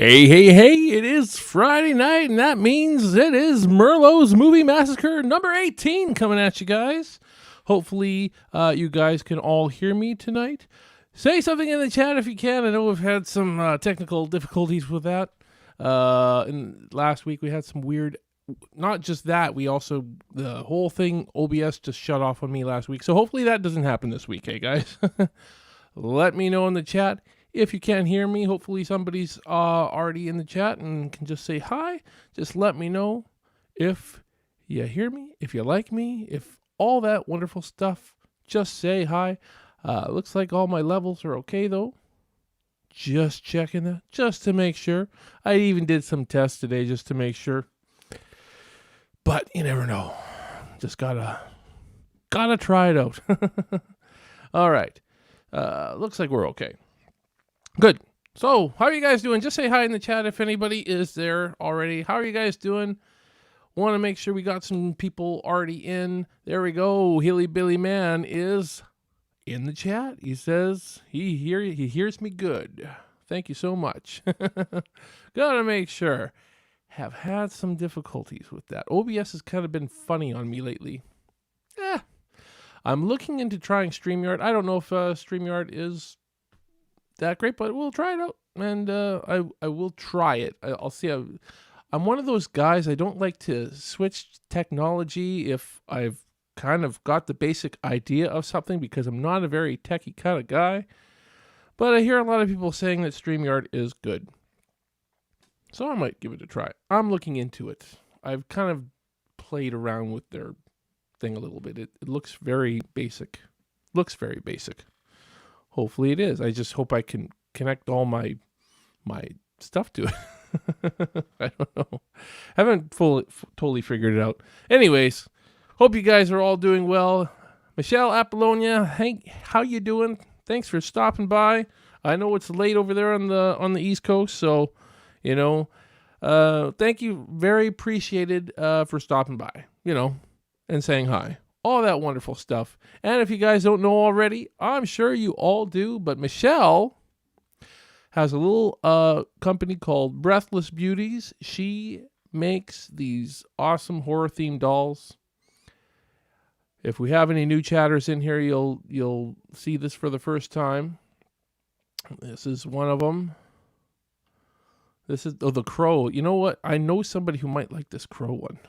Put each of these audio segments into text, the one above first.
Hey, hey, hey, it is Friday night, and that means it is Merlo's Movie Massacre number 18 coming at you guys. Hopefully, you guys can all hear me tonight. Say something in the chat if you can. I know we've had some technical difficulties with that. And last week we had some weird, not just that, we also, the whole thing, OBS just shut off on me last week. So hopefully that doesn't happen this week, hey guys? Let me know in the chat. If you can't hear me, hopefully somebody's already in the chat and can just say hi. Just let me know if you hear me, if you like me, if all that wonderful stuff. Just say hi. Looks like all my levels are okay, though. Just checking that, just to make sure. I even did some tests today just to make sure. But you never know. Just gotta try it out. All right. Looks like we're okay. Good. So, how are you guys doing? Just say hi in the chat if anybody is there already. How are you guys doing? Want to make sure we got some people already in. There we go. Hilly Billy Man is in the chat. He says he hears me good. Thank you so much. Gotta make sure. Have had some difficulties with that. OBS has kind of been funny on me lately. I'm looking into trying StreamYard. I don't know if StreamYard is that great, but we'll try it out, and I will try it. I'll see. I'm one of those guys, I don't like to switch technology if I've kind of got the basic idea of something, because I'm not a very techie kind of guy. But I hear a lot of people saying that StreamYard is good, so I might give it a try. I'm looking into it. I've kind of played around with their thing a little bit. It looks very basic. Hopefully it is. I just hope I can connect all my stuff to it. I don't know. Haven't totally figured it out. Anyways, hope you guys are all doing well. Michelle, Appollonia, hey, how you doing? Thanks for stopping by. I know it's late over there on the East Coast, so you know, thank you. Very appreciated for stopping by. You know, and saying hi. All that wonderful stuff. And if you guys don't know already, I'm sure you all do, but Michelle has a little company called Breathless Beauties. She makes these awesome horror-themed dolls. If we have any new chatters in here, you'll see this for the first time. This is one of them. This is the crow. You know what? I know somebody who might like this crow one.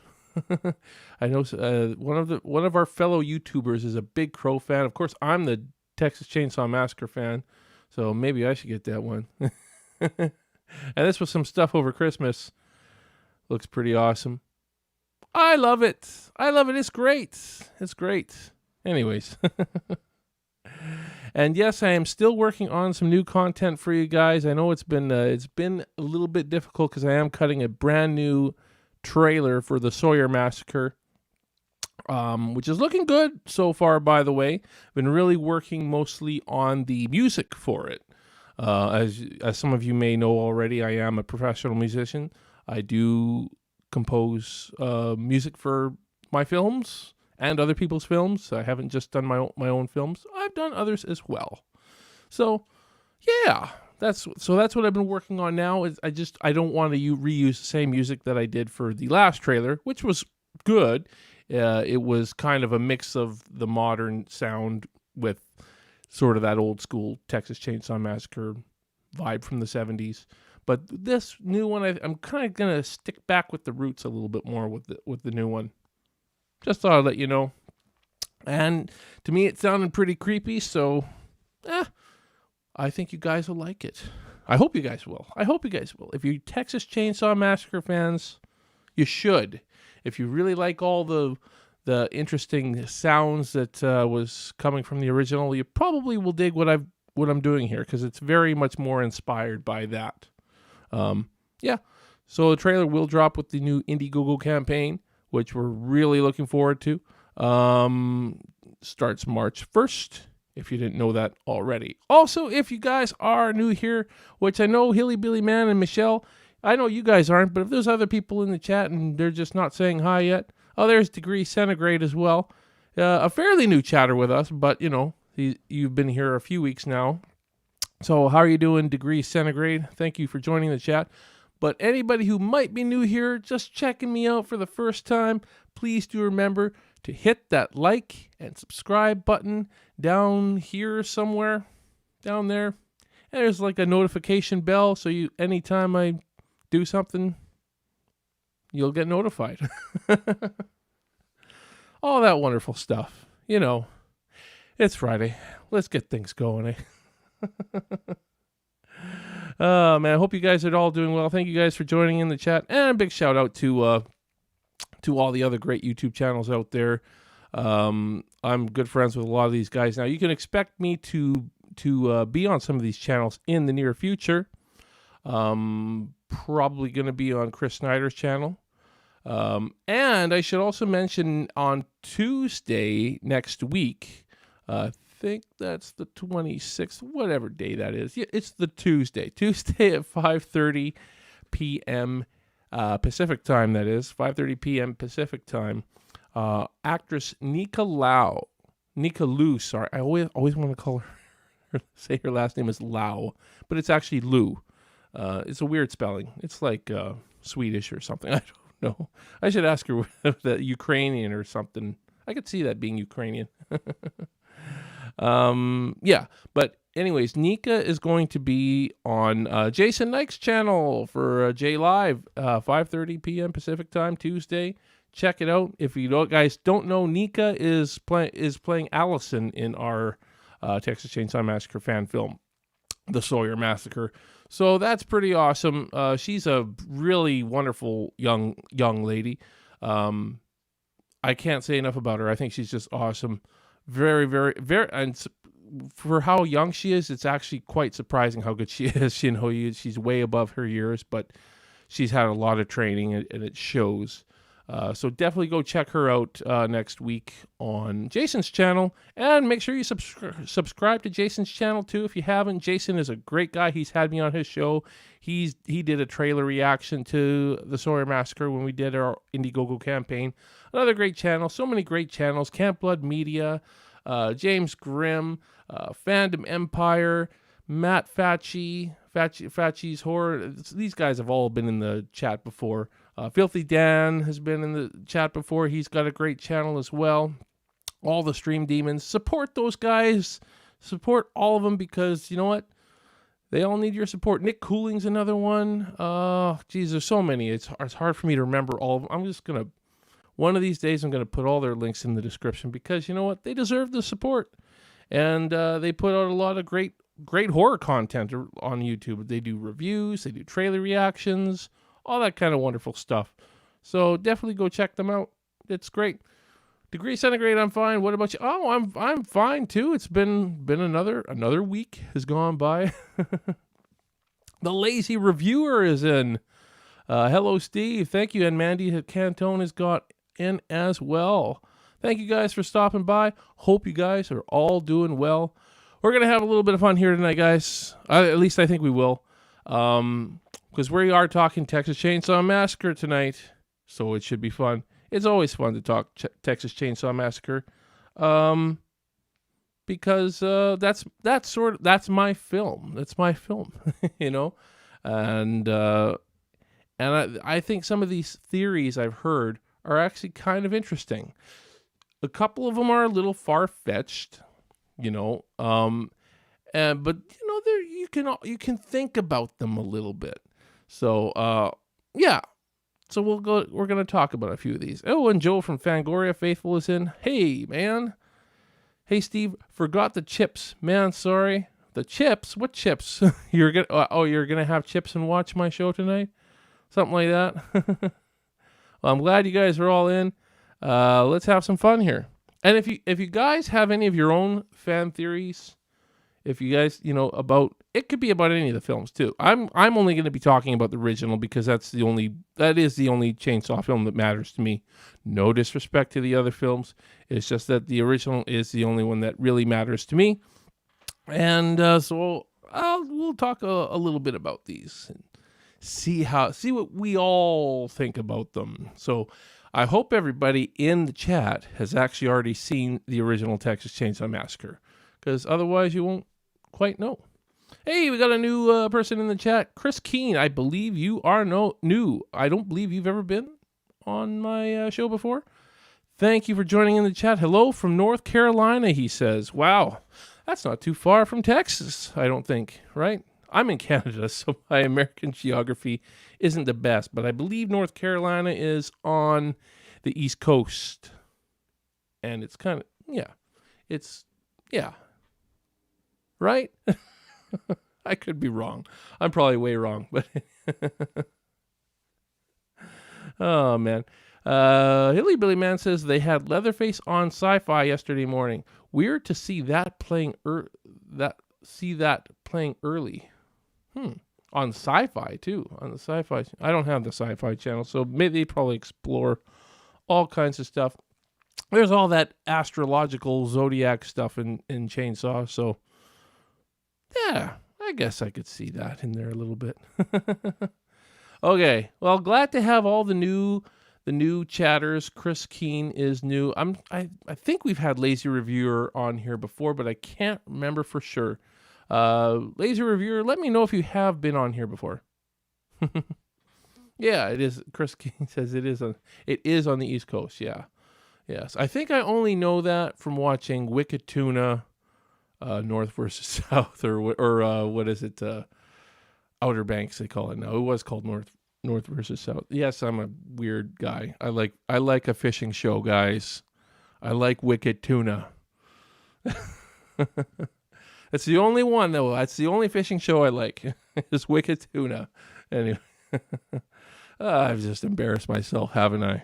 I know one of our fellow YouTubers is a big Crow fan. Of course, I'm the Texas Chainsaw Massacre fan, so maybe I should get that one. And this was some stuff over Christmas. Looks pretty awesome. I love it. It's great. Anyways. And yes, I am still working on some new content for you guys. I know it's been a little bit difficult because I am cutting a brand new trailer for the Sawyer Massacre, which is looking good so far, by the way. Been really working mostly on the music for it. As some of you may know already, I am a professional musician. I do compose music for my films and other people's films. I haven't just done my own films. I've done others as well. So, yeah. That's what I've been working on now. I don't want to reuse the same music that I did for the last trailer, which was good. It was kind of a mix of the modern sound with sort of that old school Texas Chainsaw Massacre vibe from the 70s. But this new one, I'm kind of gonna stick back with the roots a little bit more with the new one. Just thought I'd let you know. And to me, it sounded pretty creepy, so I think you guys will like it. I hope you guys will. If you're Texas Chainsaw Massacre fans, you should. If you really like all the interesting sounds that was coming from the original, you probably will dig what I'm doing here, because it's very much more inspired by that. Yeah. So the trailer will drop with the new Indiegogo campaign, which we're really looking forward to. Starts March 1st. If you didn't know that already. Also, if you guys are new here, which I know Hilly Billy Man and Michelle, I know you guys aren't, but if there's other people in the chat and they're just not saying hi yet, there's Degree Centigrade as well. A fairly new chatter with us, but you know, you've been here a few weeks now. So how are you doing, degree centigrade? Thank you for joining the chat. But anybody who might be new here, just checking me out for the first time, please do remember to hit that like and subscribe button down here somewhere, down there. And there's like a notification bell, so you anytime I do something, you'll get notified. All that wonderful stuff. You know, it's Friday. Let's get things going, eh? Man, I hope you guys are all doing well. Thank you guys for joining in the chat. And a big shout out to all the other great YouTube channels out there. I'm good friends with a lot of these guys now. You can expect me to be on some of these channels in the near future. Probably going to be on Chris Snyder's channel. And I should also mention on Tuesday next week, I think that's the 26th, whatever day that is. Yeah, it's the Tuesday at 5:30 p.m. Pacific time, that is, 5:30 p.m. Pacific time. Actress Nika Lu, sorry, I always want to call her, say her last name is Lau, but it's actually Lu. It's a weird spelling. It's like Swedish or something. I don't know. I should ask her if that Ukrainian or something. I could see that being Ukrainian. Yeah, but anyways, Nika is going to be on Jason Nike's channel for J Live, 5:30 p.m. Pacific time, Tuesday. Check it out. If you guys don't know, Nika is playing Allison in our Texas Chainsaw Massacre fan film, The Sawyer Massacre. So that's pretty awesome. She's a really wonderful young lady. I can't say enough about her. I think she's just awesome. Very, very, very, and for how young she is, it's actually quite surprising how good she is. You know, she's way above her years, but she's had a lot of training, and it shows. So definitely go check her out next week on Jason's channel, and make sure you subscribe to Jason's channel too if you haven't. Jason is a great guy. He's had me on his show. He did a trailer reaction to the Sawyer Massacre when we did our Indiegogo campaign. Another great channel. So many great channels. Camp Blood Media, James Grimm, Fandom Empire, Matt Facci's Horror. These guys have all been in the chat before. Filthy Dan has been in the chat before. He's got a great channel as well. All the Stream Demons. Support those guys. Support all of them, because you know what? They all need your support. Nick Cooling's another one. Geez, there's so many. It's hard for me to remember all of them. I'm just going to, one of these days, I'm going to put all their links in the description, because you know what? They deserve the support. And they put out a lot of great horror content on YouTube. They do reviews. They do trailer reactions. All that kind of wonderful stuff. So definitely go check them out. It's great. Degree centigrade, I'm fine. What about you? Oh, I'm fine too. It's been another week has gone by. The lazy reviewer is in. Hello, Steve. Thank you. And Mandy Cantone has got in as well. Thank you guys for stopping by. Hope you guys are all doing well. We're going to have a little bit of fun here tonight, guys. At least I think we will. Because we are talking Texas Chainsaw Massacre tonight, so it should be fun. It's always fun to talk Texas Chainsaw Massacre, because that's my film. That's my film, you know, and I think some of these theories I've heard are actually kind of interesting. A couple of them are a little far-fetched, you know, but you know, you can think about them a little bit. So, yeah. So we're going to talk about a few of these. Oh, and Joe from Fangoria Faithful is in. Hey, man. Hey, Steve, forgot the chips. Man, sorry. The chips? What chips? You're going to have chips and watch my show tonight? Something like that? Well, I'm glad you guys are all in. Let's have some fun here. And if you guys have any of your own fan theories, if you guys, you know, it could be about any of the films too. I'm only going to be talking about the original, because that is the only Chainsaw film that matters to me. No disrespect to the other films. It's just that the original is the only one that really matters to me. And so we'll talk a little bit about these and see what we all think about them. So I hope everybody in the chat has actually already seen the original Texas Chainsaw Massacre, because otherwise you won't quite know. Hey, we got a new person in the chat. Chris Keene, I believe you are new. I don't believe you've ever been on my show before. Thank you for joining in the chat. Hello from North Carolina, he says. Wow, that's not too far from Texas, I don't think, right? I'm in Canada, so my American geography isn't the best, but I believe North Carolina is on the East Coast. And it's kind of, right? I could be wrong. I'm probably way wrong, but oh man. Hilly Billy Man says they had Leatherface on Sci-Fi yesterday morning. Weird to see that playing early. On Sci-Fi too. On the Sci-Fi. I don't have the Sci-Fi channel, so maybe they probably explore all kinds of stuff. There's all that astrological zodiac stuff in Chainsaw, so yeah, I guess I could see that in there a little bit. Okay, well, glad to have all the new chatters. Chris Keene is new. I think we've had Lazy Reviewer on here before, but I can't remember for sure. Lazy Reviewer, let me know if you have been on here before. Yeah, it is. Chris Keene says it is on the East Coast. Yeah. Yes, I think I only know that from watching Wicked Tuna, North versus South, or what is it? Outer Banks they call it now. It was called North versus South. Yes, I'm a weird guy. I like a fishing show, guys. I like Wicked Tuna. That's the only one though. That's the only fishing show I like. Is Wicked Tuna. Anyway, I've just embarrassed myself, haven't I?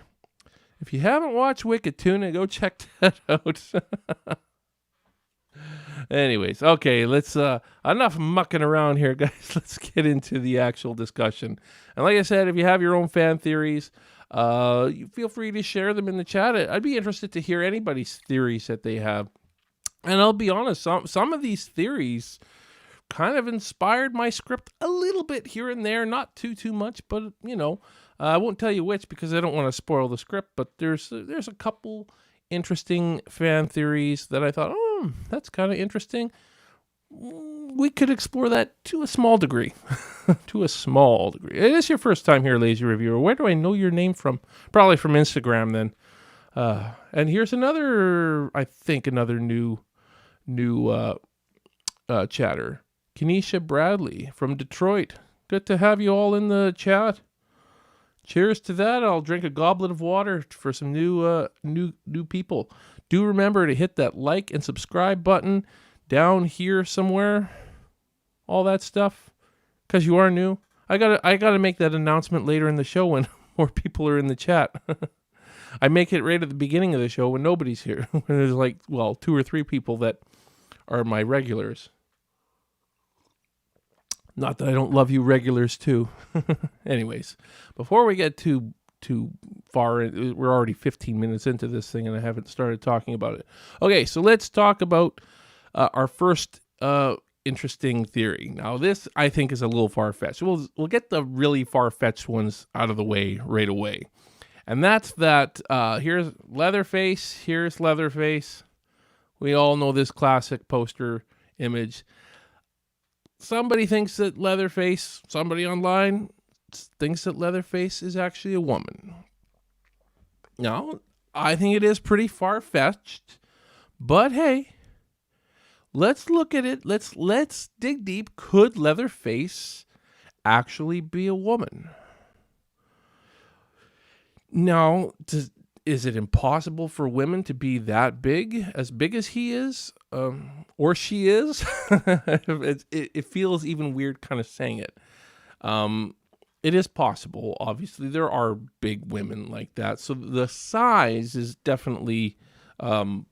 If you haven't watched Wicked Tuna, go check that out. Anyways, okay, let's enough mucking around here, guys. Let's get into the actual discussion. And like I said, if you have your own fan theories, you feel free to share them in the chat. I'd be interested to hear anybody's theories that they have. And I'll be honest, some of these theories kind of inspired my script a little bit here and there, not too much, but I won't tell you which because I don't want to spoil the script, but there's a couple interesting fan theories that I thought, that's kind of interesting. We could explore that to a small degree. To a small degree. It is your first time here, Lazy Reviewer. Where do I know your name from? Probably from Instagram then. And here's another new chatter. Kenesha Bradley from Detroit. Good to have you all in the chat. Cheers to that. I'll drink a goblet of water for some new people. Do remember to hit that like and subscribe button down here somewhere. All that stuff. Because you are new. I gotta make that announcement later in the show when more people are in the chat. I make it right at the beginning of the show when nobody's here. When there's 2 or 3 people that are my regulars. Not that I don't love you regulars too. Anyways, before we get too far, we're already 15 minutes into this thing and I haven't started talking about it. Okay, so let's talk about our first interesting theory. Now this I think is a little far-fetched. We'll get the really far-fetched ones out of the way right away. And that's that here's Leatherface. We all know this classic poster image. Somebody thinks that Leatherface, somebody online thinks that Leatherface is actually a woman. Now, I think it is pretty far-fetched, but hey, let's look at it. Let's dig deep. Could Leatherface actually be a woman? Now, is it impossible for women to be that big as he is? Or she is? It feels even weird kind of saying it. It is possible, obviously. There are big women like that. So the size is definitely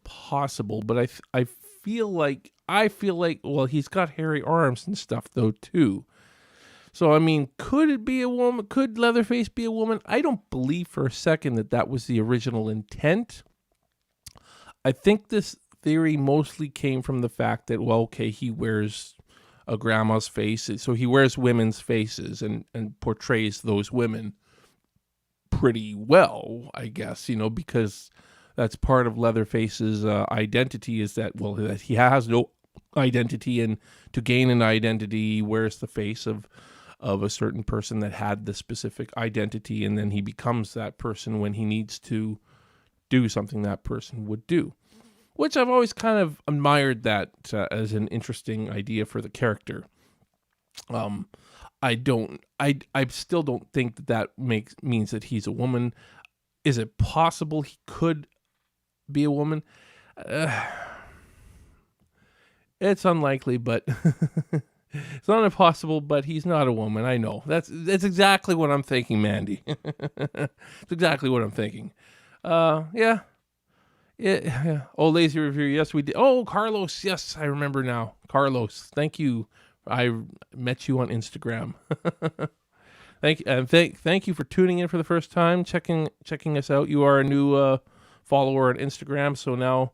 possible. But I feel like, well, he's got hairy arms and stuff, though, too. So, I mean, could it be a woman? Could Leatherface be a woman? I don't believe for a second that was the original intent. I think this theory mostly came from the fact that, well, okay, he wears a grandma's face, so he wears women's faces and portrays those women pretty well, I guess, because that's part of Leatherface's identity is that, well, that he has no identity, and to gain an identity, he wears the face of a certain person that had the specific identity, and then he becomes that person when he needs to do something that person would do. Which I've always kind of admired that as an interesting idea for the character. I still don't think that means that he's a woman. Is it possible he could be a woman? It's unlikely, but it's not impossible. But he's not a woman. I know. That's exactly what I'm thinking, Mandy. It's exactly what I'm thinking. Yeah. Yeah. Oh, lazy review. Yes, we did. Oh, Carlos. Yes, I remember now. Carlos, thank you. I met you on Instagram. Thank you for tuning in for the first time, checking us out. You are a new follower on Instagram, so now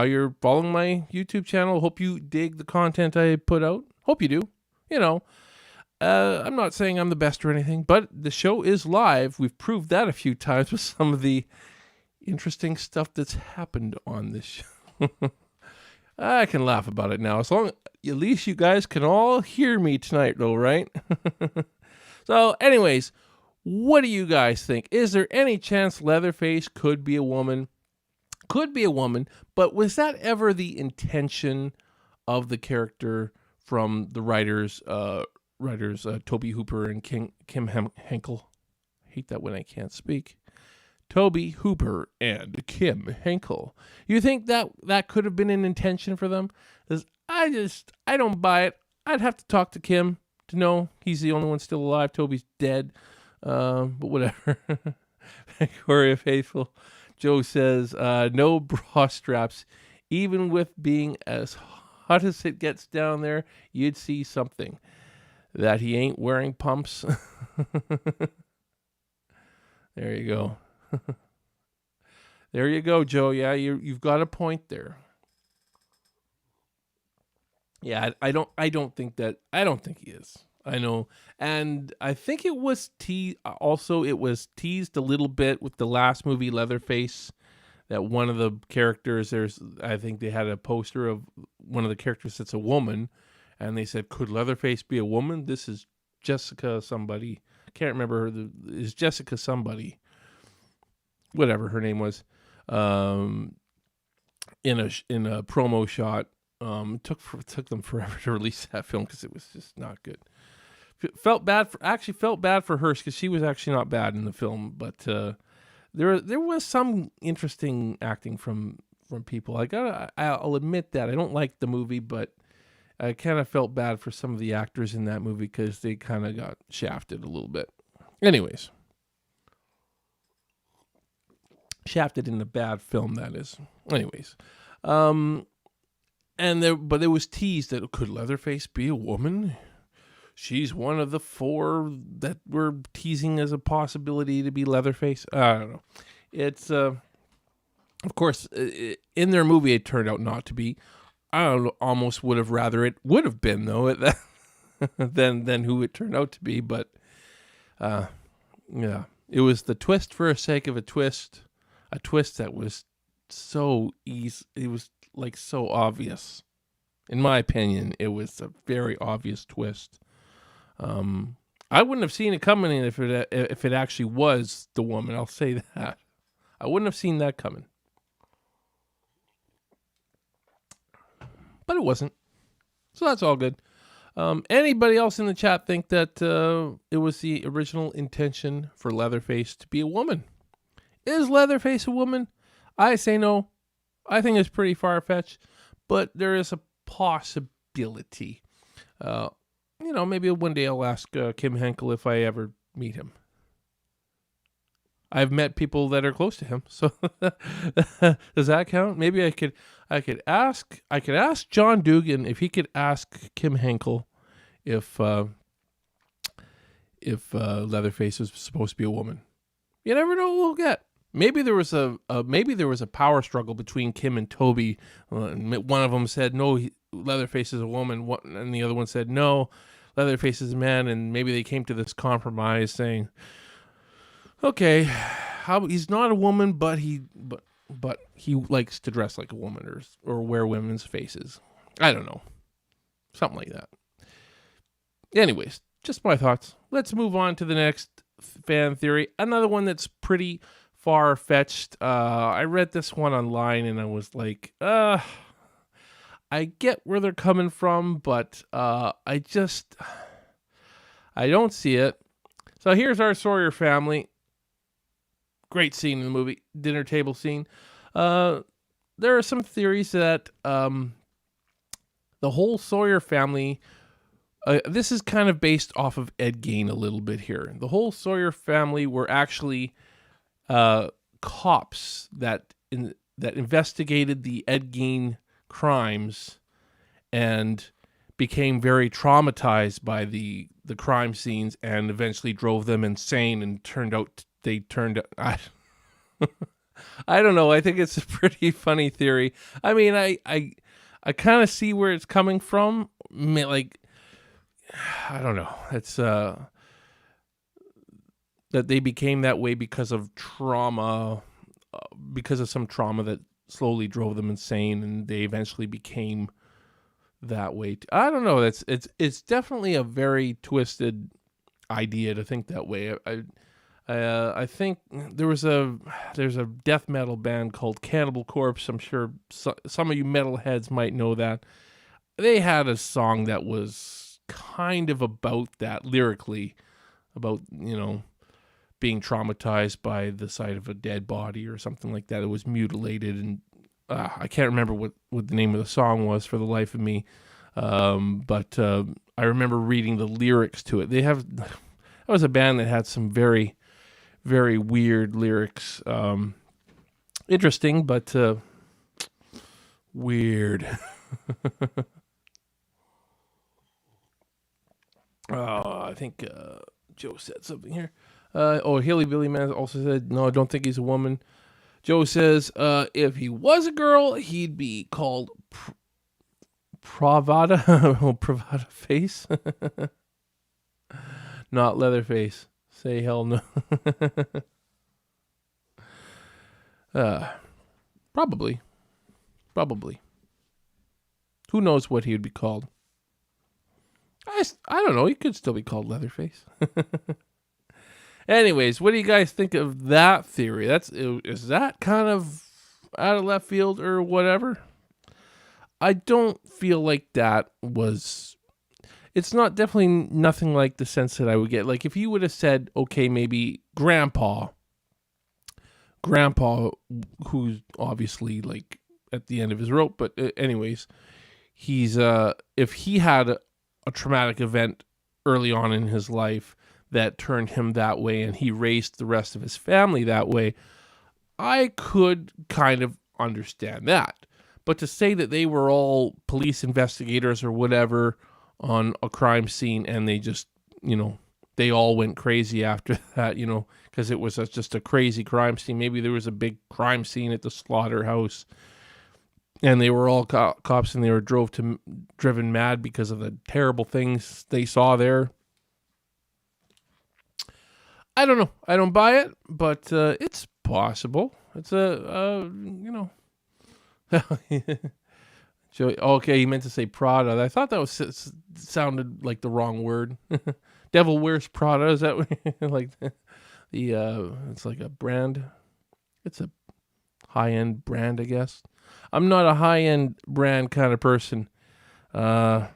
you're following my YouTube channel. Hope you dig the content I put out. Hope you do. You know, I'm not saying I'm the best or anything, but the show is live. We've proved that a few times with some of the interesting stuff that's happened on this show. I can laugh about it now. As long at least you guys can all hear me tonight, though, right? So, anyways, what do you guys think? Is there any chance Leatherface could be a woman? Could be a woman, but was that ever the intention of the character from the writers Toby Hooper and Kim Henkel? I hate that when I can't speak. Toby Hooper and Kim Henkel. You think that could have been an intention for them? Because I don't buy it. I'd have to talk to Kim to know he's the only one still alive. Toby's dead. But whatever. Victoria Faithful. Joe says, no bra straps. Even with being as hot as it gets down there, you'd see something. That he ain't wearing pumps. There you go. There you go, Joe. Yeah, you've got a point there. Yeah, I don't think he is. I know, and I think it was it was teased a little bit with the last movie, Leatherface, that one of the characters I think they had a poster of one of the characters that's a woman, and they said, could Leatherface be a woman? This is Jessica somebody. I can't remember is Jessica somebody. Whatever her name was, in a promo shot. Took them forever to release that film because it was just not good. Felt bad for her because she was actually not bad in the film, but there was some interesting acting from people. I'll admit that I don't like the movie, but I kind of felt bad for some of the actors in that movie because they kind of got shafted a little bit. Anyways. Shafted in a bad film, that is. Anyways. But it was teased that could Leatherface be a woman? She's one of the 4 that we're teasing as a possibility to be Leatherface. I don't know. It's, of course, in their movie, it turned out not to be. I don't know, almost would have rather it would have been, though, than who it turned out to be. But, yeah, it was the twist for the sake of a twist. A twist that was so easy. It was like so obvious. In my opinion, it was a very obvious twist. I wouldn't have seen it coming if it actually was the woman. I'll say that. I wouldn't have seen that coming. But it wasn't. So that's all good. Anybody else in the chat think that it was the original intention for Leatherface to be a woman? Is Leatherface a woman? I say no. I think it's pretty far-fetched, but there is a possibility. Maybe one day I'll ask Kim Henkel if I ever meet him. I've met people that are close to him, so does that count? Maybe I could ask John Dugan if he could ask Kim Henkel if Leatherface was supposed to be a woman. You never know what we'll get. Maybe there was a power struggle between Kim and Toby. One of them said no, Leatherface is a woman, and the other one said no, Leatherface is a man. And maybe they came to this compromise, saying, "Okay, he's not a woman, but he likes to dress like a woman or wear women's faces." I don't know. Something like that. Anyways, just my thoughts. Let's move on to the next fan theory. Another one that's pretty far-fetched. I read this one online and I was like, I get where they're coming from, but I don't see it. So here's our Sawyer family. Great scene in the movie, dinner table scene. There are some theories that the whole Sawyer family, this is kind of based off of Ed Gein a little bit here. The whole Sawyer family were actually cops that investigated the Ed Gein crimes and became very traumatized by the crime scenes and eventually drove them insane and I don't know. I think it's a pretty funny theory. I mean, I kind of see where it's coming from. Like, I don't know. It's that they became that way because of trauma, because of some trauma that slowly drove them insane, and they eventually became that way. I don't know. It's definitely a very twisted idea to think that way. I think there's a death metal band called Cannibal Corpse. I'm sure some of you metalheads might know that. They had a song that was kind of about that lyrically, about, being traumatized by the sight of a dead body or something like that. It was mutilated, and I can't remember what the name of the song was for the life of me. But I remember reading the lyrics to it. That was a band that had some very, very weird lyrics. Interesting, but weird. I think Joe said something here. Hilly Billy Man also said, no, I don't think he's a woman. Joe says, if he was a girl, he'd be called Pravada. Pravada Face. Not Leatherface. Say hell no. Probably. Who knows what he would be called? I don't know. He could still be called Leatherface. Anyways, what do you guys think of that theory? Is that kind of out of left field or whatever? I don't feel like that was... It's not definitely nothing like the sense that I would get. Like if you would have said, okay, maybe Grandpa, who's obviously like at the end of his rope, but anyways, he's if he had a traumatic event early on in his life that turned him that way and he raised the rest of his family that way, I could kind of understand that. But to say that they were all police investigators or whatever on a crime scene and they just, they all went crazy after that, because it was just a crazy crime scene. Maybe there was a big crime scene at the slaughterhouse and they were all cops and they were driven mad because of the terrible things they saw there. I don't know. I don't buy it, but it's possible. It's okay, he meant to say Prada. I thought that sounded like the wrong word. Devil Wears Prada. Is that like the it's like a brand? It's a high-end brand, I guess. I'm not a high-end brand kind of person. I'm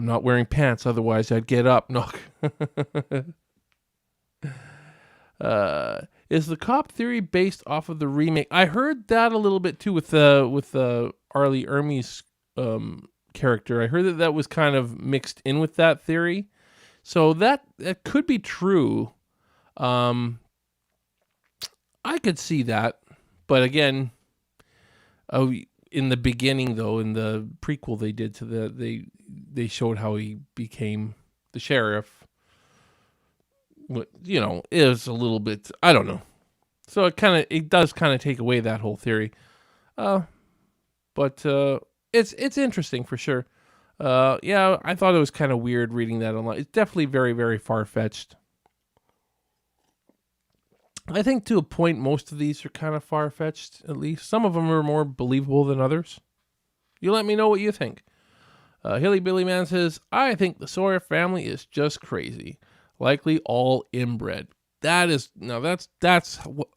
not wearing pants, otherwise I'd get up. No. Is the cop theory based off of the remake? I heard that a little bit too with Arlie Ermey's character. I heard that was kind of mixed in with that theory, so that could be true. I could see that, but again, in the beginning though, in the prequel they did to they showed how he became the sheriff. Is a little bit, I don't know. So it does kind of take away that whole theory. But it's interesting for sure. Yeah, I thought it was kind of weird reading that online. It's definitely very, very far-fetched. I think to a point, most of these are kind of far-fetched, at least. Some of them are more believable than others. You let me know what you think. Hilly Billy Man says, I think the Sawyer family is just crazy. Likely all inbred. That's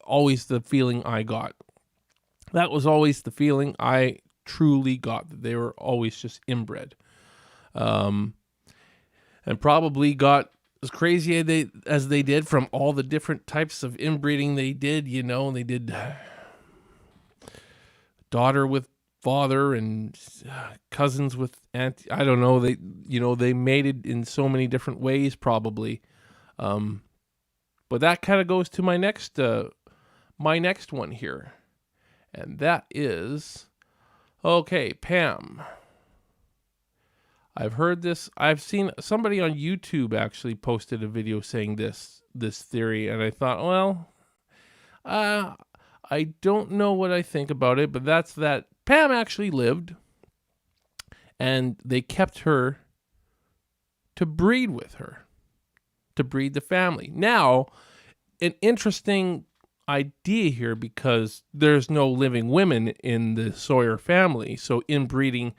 always the feeling I got. That was always the feeling I truly got, that they were always just inbred. And probably got as crazy as they did from all the different types of inbreeding they did. They did daughter with father and cousins with auntie. I don't know. They mated in so many different ways, probably. But that kind of goes to my next one here, and that is, okay, Pam. I've heard this. I've seen somebody on YouTube actually posted a video saying this theory, and I thought, well, I don't know what I think about it, but that's that Pam actually lived, and they kept her to breed with her, to breed the family. Now, an interesting idea here, because there's no living women in the Sawyer family, so inbreeding,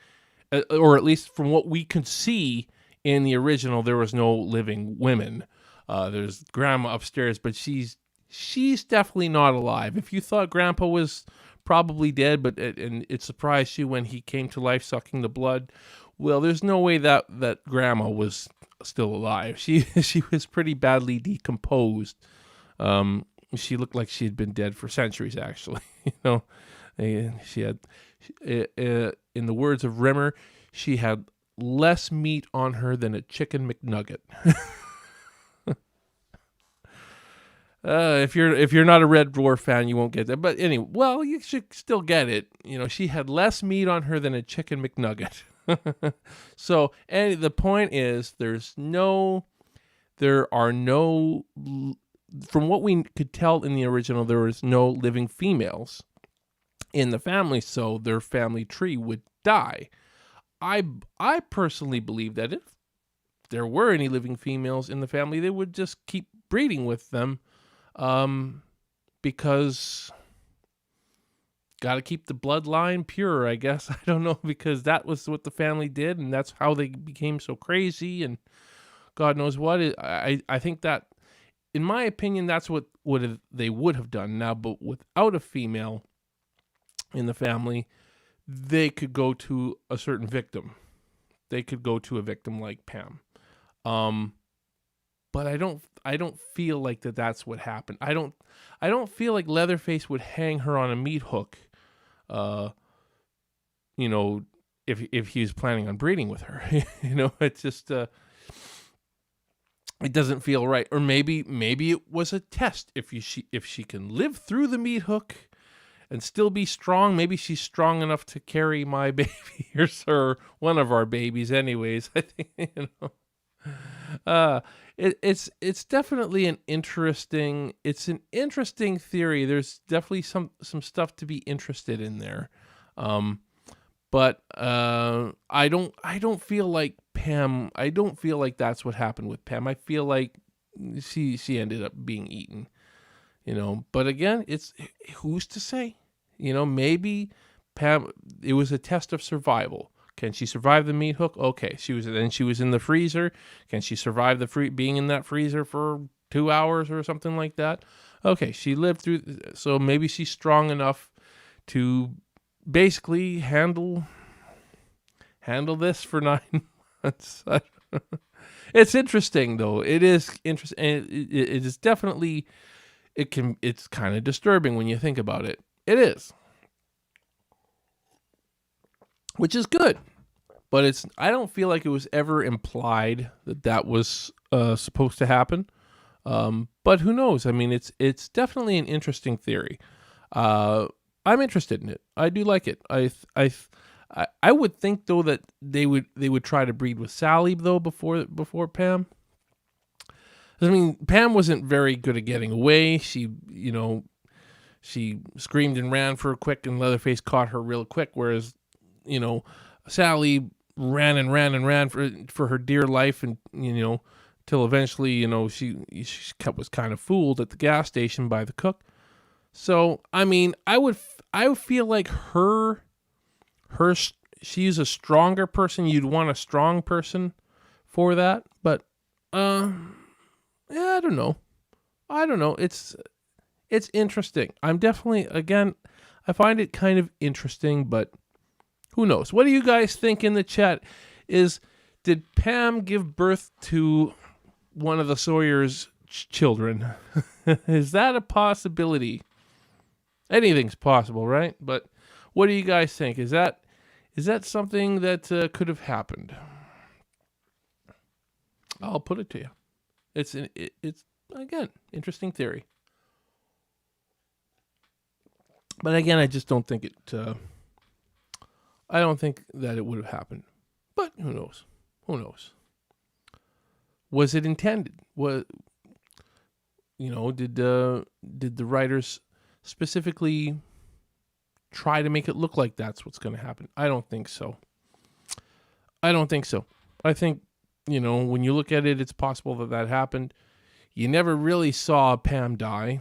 or at least from what we could see in the original, there was no living women. There's Grandma upstairs, but she's definitely not alive. If you thought Grandpa was probably dead, and it surprised you when he came to life sucking the blood, well, there's no way that Grandma was still alive. She was pretty badly decomposed. She looked like she had been dead for centuries, actually. She had, in the words of Rimmer, she had less meat on her than a chicken McNugget. If you're not a Red Dwarf fan, you won't get that. But anyway, well, you should still get it. She had less meat on her than a chicken McNugget. So, and the point is, there are no, from what we could tell in the original, there was no living females in the family, so their family tree would die. I personally believe that if there were any living females in the family, they would just keep breeding with them, because got to keep the bloodline pure, I guess. I don't know, because that was what the family did, and that's how they became so crazy, and God knows what. I think that, in my opinion, that's what they would have done. Now, but without a female in the family, they could go to a certain victim. They could go to a victim like Pam. But I don't feel like that's what happened. I don't feel like Leatherface would hang her on a meat hook, if he was planning on breeding with her. It's just, it doesn't feel right. Or maybe it was a test. If she can live through the meat hook and still be strong, maybe she's strong enough to carry my baby, or one of our babies anyways. I think, it's definitely an interesting theory. There's definitely some stuff to be interested in there. But I don't feel like Pam, I don't feel like that's what happened with Pam. I feel like she ended up being eaten, but again, it's who's to say, maybe Pam, it was a test of survival. Can she survive the meat hook? Okay, she was in the freezer. Can she survive being in that freezer for 2 hours or something like that? Okay, she lived through, so maybe she's strong enough to basically handle this for 9 months. It's interesting, though. It is interesting. It is definitely, it's kind of disturbing when you think about it. It is. Which is good, but I don't feel like it was ever implied that was supposed to happen. But who knows? I mean, it's definitely an interesting theory. I'm interested in it. I do like it. I would think, though, that they would try to breed with Sally, though, before Pam. I mean, Pam wasn't very good at getting away. She screamed and ran for a quick, and Leatherface caught her real quick, whereas Sally ran and ran and ran for her dear life, and till eventually she was kind of fooled at the gas station by the cook. So I mean, I would feel like she's a stronger person. You'd want a strong person for that, but yeah, I don't know. It's interesting. I'm definitely, again, I find it kind of interesting, but who knows? What do you guys think in the chat? Did Pam give birth to one of the Sawyer's children? Is that a possibility? Anything's possible, right? But what do you guys think? Is that something that could have happened? I'll put it to you. It's again, interesting theory. But again, I just don't think it. I don't think that it would have happened. But who knows? Who knows? Was it intended? Did the writers specifically try to make it look like that's what's going to happen? I don't think so. I think, when you look at it, it's possible that happened. You never really saw Pam die.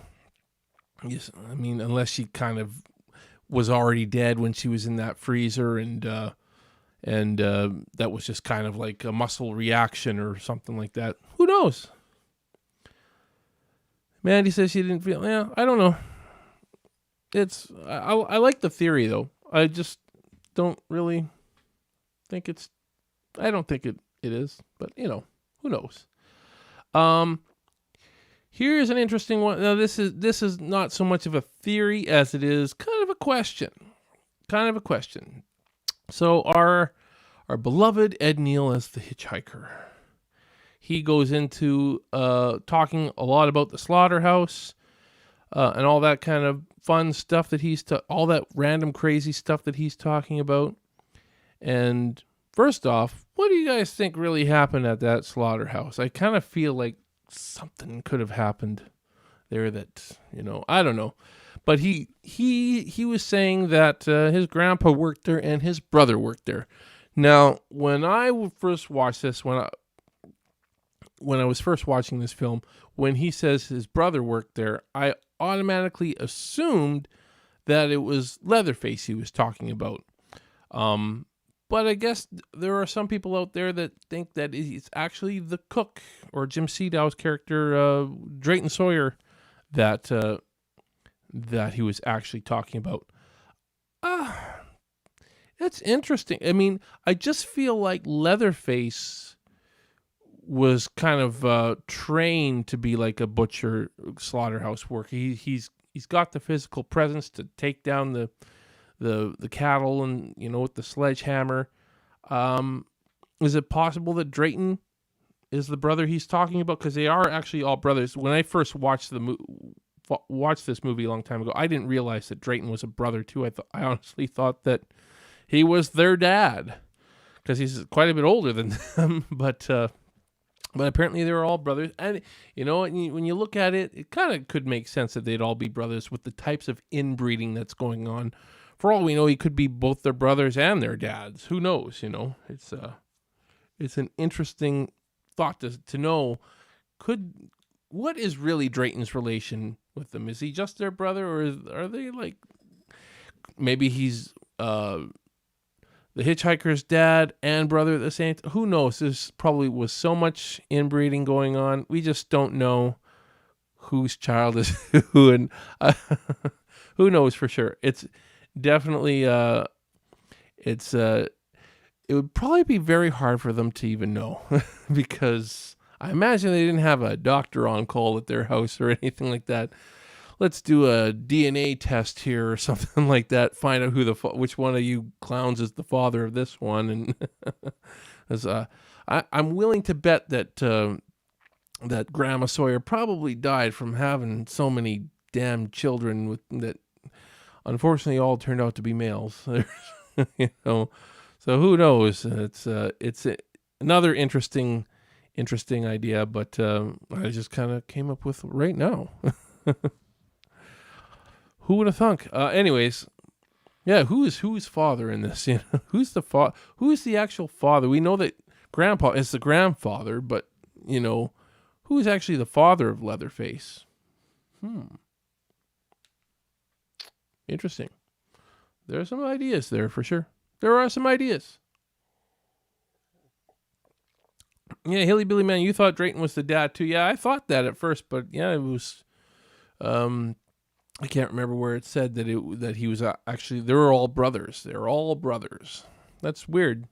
Yes, I mean, unless she kind of was already dead when she was in that freezer, and that was just kind of like a muscle reaction or something like that. Who knows? Mandy says she didn't feel. Yeah, I don't know. I like the theory though. I just don't really think it's. I don't think it is, but who knows? Here's an interesting one. Now this is not so much of a theory as it is kind of a question. So our beloved Ed Neal as the Hitchhiker, he goes into talking a lot about the slaughterhouse and all that kind of fun stuff that all that random crazy stuff that he's talking about. And first off, what do you guys think really happened at that slaughterhouse? I kind of feel like something could have happened there that, I don't know. But he was saying that his grandpa worked there and his brother worked there. Now, when I first watched this, when I was first watching this film, when he says his brother worked there, I automatically assumed that it was Leatherface he was talking about. But I guess there are some people out there that think that it's actually the cook or Jim Seadow's character, Drayton Sawyer, that he was actually talking about. That's interesting. I mean, I just feel like Leatherface was kind of trained to be like a butcher, slaughterhouse worker. He's got the physical presence to take down the cattle and with the sledgehammer. Is it possible that Drayton is the brother he's talking about? Because they are actually all brothers. When I first watched this movie a long time ago, I didn't realize that Drayton was a brother too. I honestly thought that he was their dad because he's quite a bit older than them. But apparently they were all brothers. And when you look at it, it kind of could make sense that they'd all be brothers with the types of inbreeding that's going on. For all we know, he could be both their brothers and their dads. Who knows? It's an interesting thought to know. What is really Drayton's relation with them? Is he just their brother, or are they like maybe he's the Hitchhiker's dad and brother at the same time? Who knows? There's probably was so much inbreeding going on. We just don't know whose child is who, and who knows for sure. It's definitely it would probably be very hard for them to even know because I imagine they didn't have a doctor on call at their house or anything like that. Let's do a DNA test here or something like that. Find out which one of you clowns is the father of this one. And as I'm willing to bet that that Grandma Sawyer probably died from having so many damn children that unfortunately all turned out to be males. So who knows? It's another interesting idea, but I just kind of came up with right now. Who would have thunk? Anyways, yeah, who's father in this? Who's the actual father? We know that Grandpa is the grandfather, but who's actually the father of Leatherface? Interesting. There are some ideas there for sure. There are some ideas. Yeah, Hilly Billy Man, you thought Drayton was the dad too. Yeah, I thought that at first, but yeah, it was. I can't remember where it said that he was actually. They were all brothers. They're all brothers. That's weird.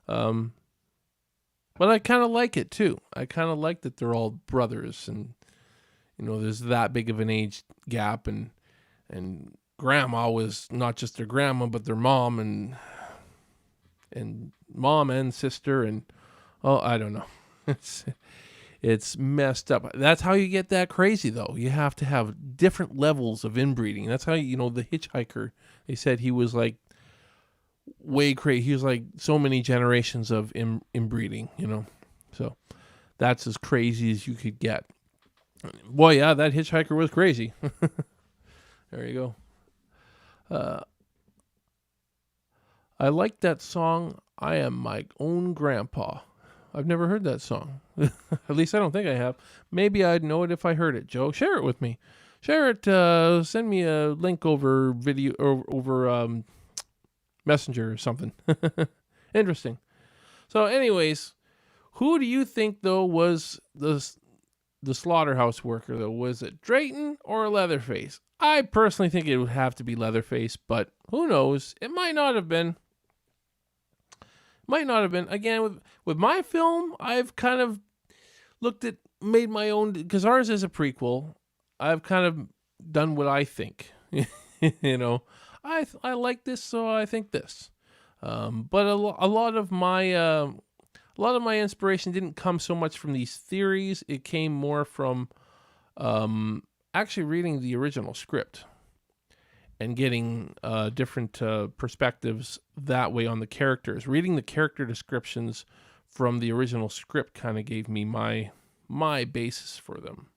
But I kind of like it too. I kind of like that they're all brothers, and there's that big of an age gap, and grandma was not just their grandma, but their mom, and mom and sister, and I don't know. It's messed up. That's how you get that crazy, though. You have to have different levels of inbreeding. That's how the Hitchhiker. They said he was like way crazy. He was like so many generations of inbreeding. So that's as crazy as you could get. Boy, yeah, that Hitchhiker was crazy. There you go. I like that song, I Am My Own Grandpa. I've never heard that song. At least I don't think I have. Maybe I'd know it if I heard it, Joe. Share it with me. Share it. Send me a link over video or over Messenger or something. Interesting. So anyways, who do you think, though, was the slaughterhouse worker, though? Was it Drayton or Leatherface? I personally think it would have to be Leatherface, but who knows? It might not have been. Again, with my film, I've kind of made my own, because ours is a prequel. I've kind of done what I think. I like this, so I think this. But a lot of my inspiration didn't come so much from these theories. It came more from actually reading the original script and getting different perspectives that way on the characters. Reading the character descriptions from the original script kind of gave me my basis for them.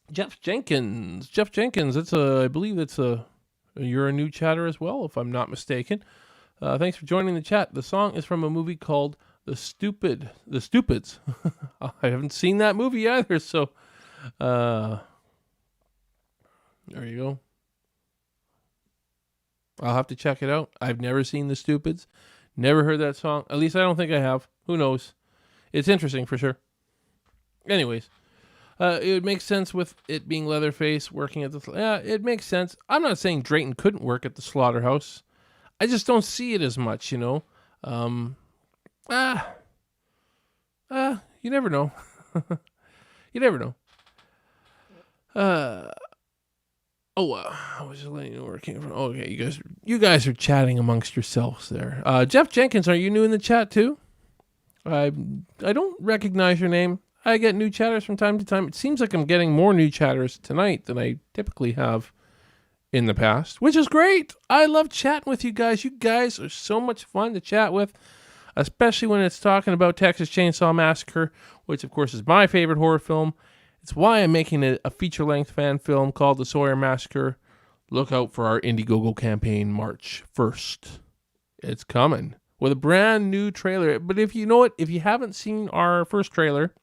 Jeff Jenkins, I believe you're a new chatter as well, if I'm not mistaken. Thanks for joining the chat. The song is from a movie called The Stupids. I haven't seen that movie either, so there you go. I'll have to check it out. I've never seen The Stupids. Never heard that song. At least I don't think I have. Who knows? It's interesting for sure. Anyways, it would make sense with it being Leatherface working at the... Yeah, it makes sense. I'm not saying Drayton couldn't work at the slaughterhouse. I just don't see it as much, You never know. You never know. I was just letting you know where it came from. Okay, you guys are chatting amongst yourselves there. Jeff Jenkins, are you new in the chat too? I don't recognize your name. I get new chatters from time to time. It seems like I'm getting more new chatters tonight than I typically have in the past, which is great. I love chatting with you guys. You guys are so much fun to chat with, especially when it's talking about Texas Chainsaw Massacre, which of course is my favorite horror film. It's why I'm making a feature-length fan film called The Sawyer Massacre. Look out for our Indiegogo campaign March 1st. It's coming with a brand new trailer. But if you haven't seen our first trailer,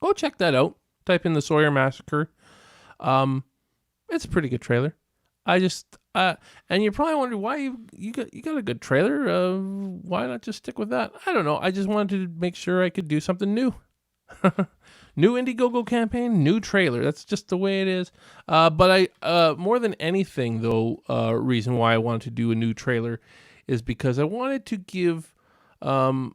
go check that out. Type in The Sawyer Massacre. It's a pretty good trailer. And you're probably wondering why you got a good trailer. Why not just stick with that? I don't know. I just wanted to make sure I could do something new. New Indiegogo campaign, new trailer. That's just the way it is. But I more than anything, though, reason why I wanted to do a new trailer is because I wanted to give the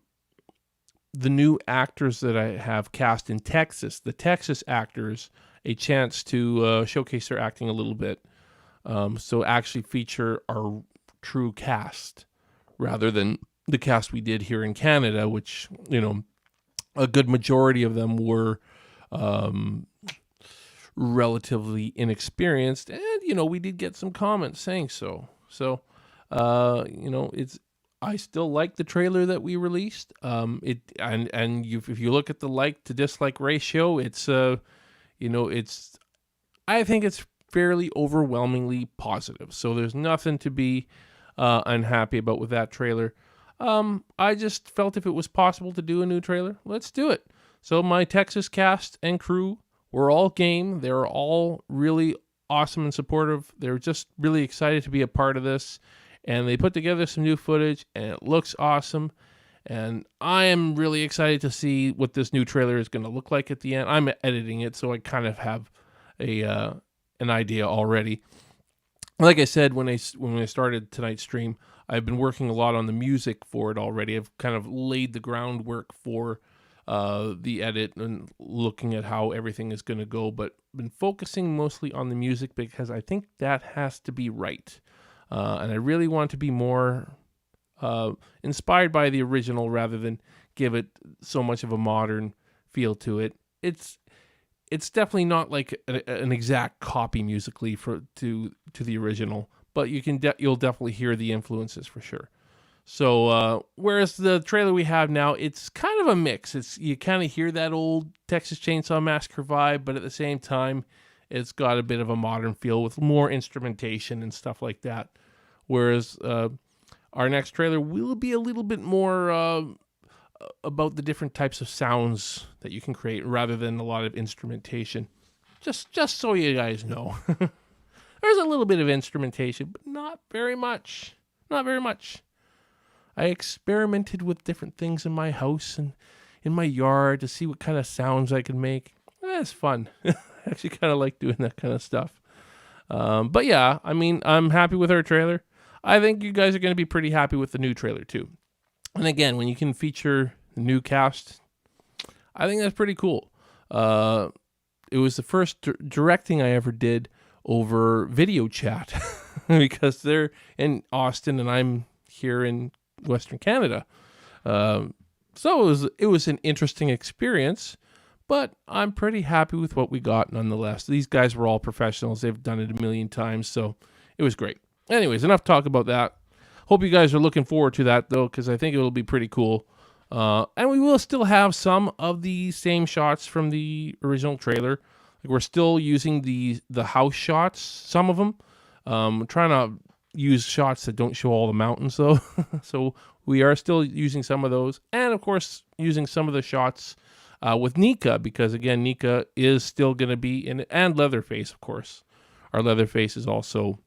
new actors that I have cast in Texas, the Texas actors, a chance to showcase their acting a little bit. So actually feature our true cast rather than the cast we did here in Canada, which, a good majority of them were relatively inexperienced, and we did get some comments saying so. So, I still like the trailer that we released. If you look at the like to dislike ratio, I think it's fairly overwhelmingly positive. So there's nothing to be unhappy about with that trailer. I just felt if it was possible to do a new trailer, let's do it. So my Texas cast and crew were all game. They're all really awesome and supportive. They're just really excited to be a part of this, and they put together some new footage, and it looks awesome. And I am really excited to see what this new trailer is going to look like at the end. I'm editing it, so I kind of have an idea already. Like I said, when I started tonight's stream, I've been working a lot on the music for it already. I've kind of laid the groundwork for the edit and looking at how everything is going to go, but been focusing mostly on the music because I think that has to be right. And I really want to be more inspired by the original rather than give it so much of a modern feel to it. It's definitely not like an exact copy musically to the original, but you'll definitely hear the influences for sure. So whereas the trailer we have now, it's kind of a mix. You kind of hear that old Texas Chainsaw Massacre vibe, but at the same time, it's got a bit of a modern feel with more instrumentation and stuff like that. Whereas our next trailer will be a little bit more about the different types of sounds that you can create rather than a lot of instrumentation. Just so you guys know. There's a little bit of instrumentation, but not very much. Not very much. I experimented with different things in my house and in my yard to see what kind of sounds I could make. It's fun. I actually kind of like doing that kind of stuff. But yeah, I mean, I'm happy with our trailer. I think you guys are going to be pretty happy with the new trailer too. And again, when you can feature the new cast, I think that's pretty cool. It was the first directing I ever did over video chat because they're in Austin and I'm here in Western Canada. So it was an interesting experience, but I'm pretty happy with what we got nonetheless. These guys were all professionals. They've done it a million times, so it was great. Anyways, enough talk about that. Hope you guys are looking forward to that, though, because I think it will be pretty cool. And we will still have some of the same shots from the original trailer. Like we're still using the house shots, some of them. Trying to use shots that don't show all the mountains, though. So we are still using some of those. And, of course, using some of the shots with Nika, because, again, Nika is still going to be in it. And Leatherface, of course. Our Leatherface is also...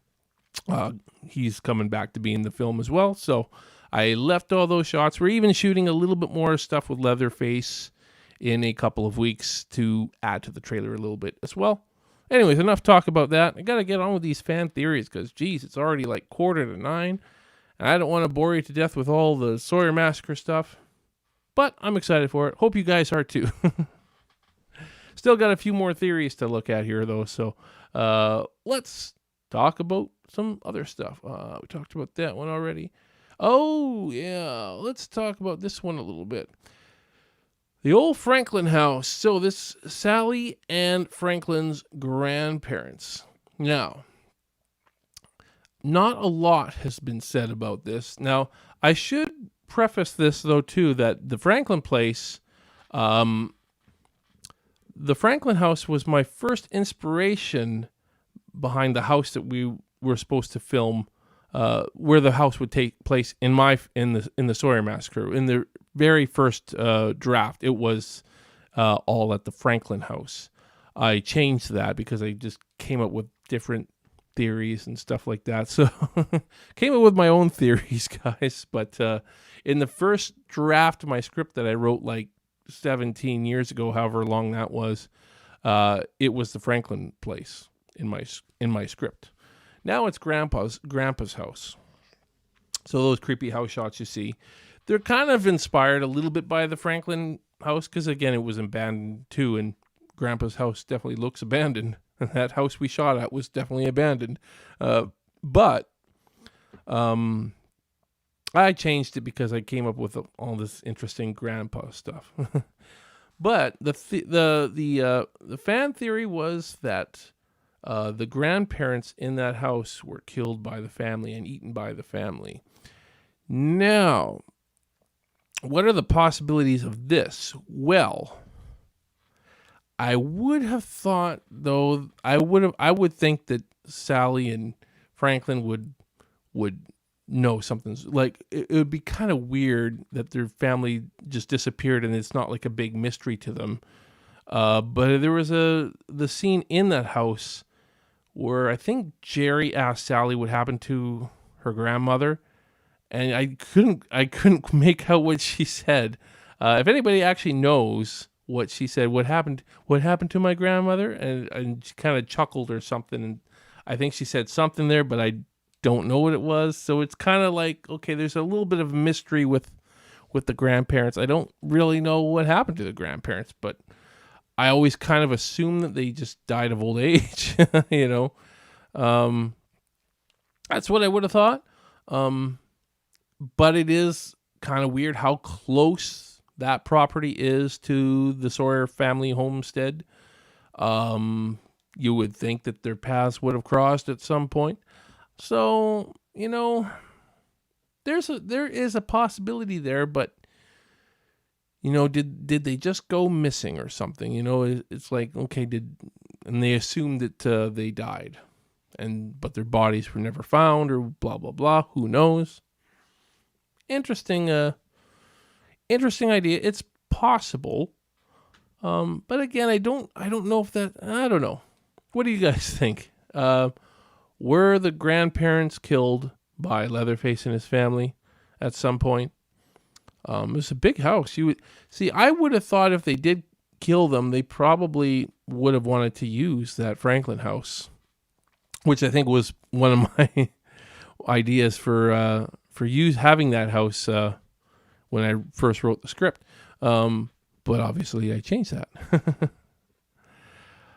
he's coming back to be in the film as well. So I left all those shots. We're even shooting a little bit more stuff with Leatherface in a couple of weeks to add to the trailer a little bit as well. Anyways, enough talk about that. I got to get on with these fan theories because, geez, it's already like 8:45. And I don't want to bore you to death with all the Sawyer Massacre stuff. But I'm excited for it. Hope you guys are too. Still got a few more theories to look at here, though. So let's talk about some other stuff. We talked about that one already. Oh, yeah. Let's talk about this one a little bit. The old Franklin house. So this Sally and Franklin's grandparents. Now, not a lot has been said about this. Now, I should preface this, though, too, that the Franklin place, the Franklin house was my first inspiration behind the house that we were supposed to film, where the house would take place in the Sawyer Massacre. In the very first draft, it was all at the Franklin house. I changed that because I just came up with different theories and stuff like that. So came up with my own theories, guys. But in the first draft of my script that I wrote like 17 years ago, however long that was, it was the Franklin place in my script. Now it's Grandpa's house. So those creepy house shots you see, they're kind of inspired a little bit by the Franklin house because, again, it was abandoned too, and Grandpa's house definitely looks abandoned. That house we shot at was definitely abandoned. But I changed it because I came up with all this interesting Grandpa stuff. But the fan theory was that the grandparents in that house were killed by the family and eaten by the family. Now, what are the possibilities of this? Well, I would have thought, though, I would think that Sally and Franklin would know something's like it would be kind of weird that their family just disappeared and it's not like a big mystery to them. But there was the scene in that house where I think Jerry asked Sally what happened to her grandmother, and I couldn't make out what she said. If anybody actually knows what she said, what happened to my grandmother, and she kind of chuckled or something, and I think she said something there, but I don't know what it was. So it's kind of like, okay, there's a little bit of mystery with the grandparents. I don't really know what happened to the grandparents, but I always kind of assume that they just died of old age, you know. That's what I would have thought. But it is kind of weird how close that property is to the Sawyer family homestead. You would think that their paths would have crossed at some point. So, you know, there is a possibility there, but you know, did they just go missing or something? You know, it's like, okay, and they assumed that they died, but their bodies were never found, or blah blah blah. Who knows? Interesting idea. It's possible, but again, I don't know if that. I don't know. What do you guys think? Were the grandparents killed by Leatherface and his family at some point? It was a big house. I would have thought if they did kill them, they probably would have wanted to use that Franklin house, which I think was one of my ideas for having that house when I first wrote the script. But obviously I changed that.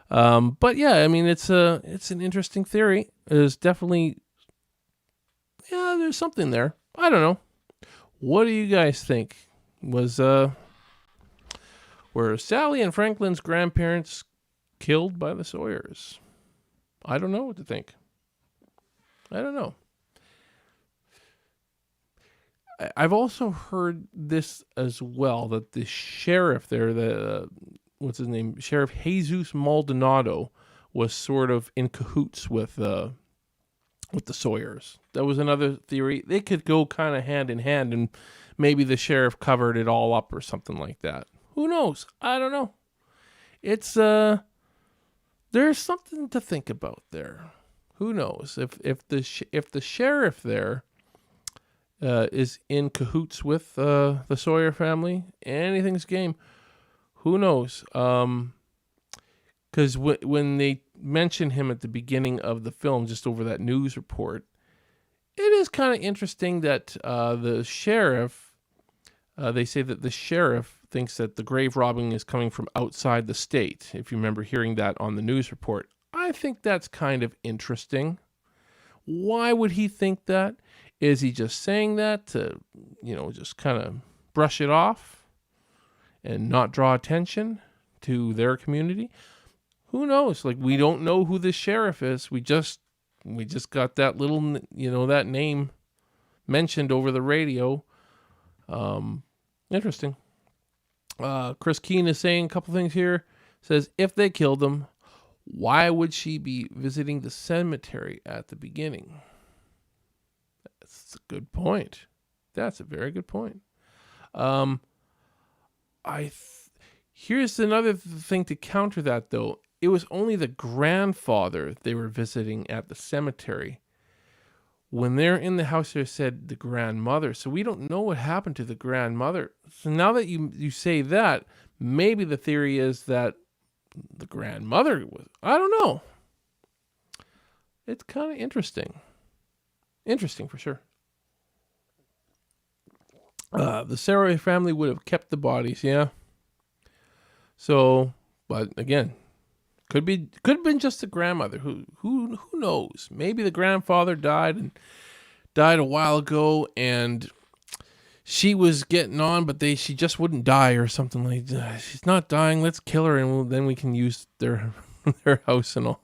But yeah, I mean, it's an interesting theory. There's definitely, there's something there. I don't know. What do you guys think? Were Sally and Franklin's grandparents killed by the Sawyers? I don't know what to think. I don't know. I've also heard this as well, that the sheriff there, what's his name? Sheriff Jesus Maldonado, was sort of in cahoots with the Sawyers. That was another theory. They could go kind of hand in hand, and maybe the sheriff covered it all up or something like that. Who knows? I don't know. It's there's something to think about there. Who knows if the sheriff there is in cahoots with the Sawyer family? Anything's game. Who knows? Because when they mention him at the beginning of the film, just over that news report, it is kind of interesting that the sheriff, they say that the sheriff thinks that the grave robbing is coming from outside the state. If you remember hearing that on the news report, I think that's kind of interesting. Why would he think that? Is he just saying that to, just kind of brush it off and not draw attention to their community? Who knows? Like, we don't know who this sheriff is. We just got that little, that name mentioned over the radio. Interesting. Chris Keene is saying a couple things here. Says, if they killed him, why would she be visiting the cemetery at the beginning? That's a good point. That's a very good point. Here's another thing to counter that, though. It was only the grandfather they were visiting at the cemetery. When they're in the house, they said the grandmother. So we don't know what happened to the grandmother. So now that you say that, maybe the theory is that the grandmother was... I don't know. It's kind of interesting. Interesting for sure. The Saroy family would have kept the bodies, yeah. So, but again, could have been just the grandmother. Who knows? Maybe the grandfather died a while ago, and she was getting on, but she just wouldn't die or something like that. She's not dying. Let's kill her, and then we can use their house and all.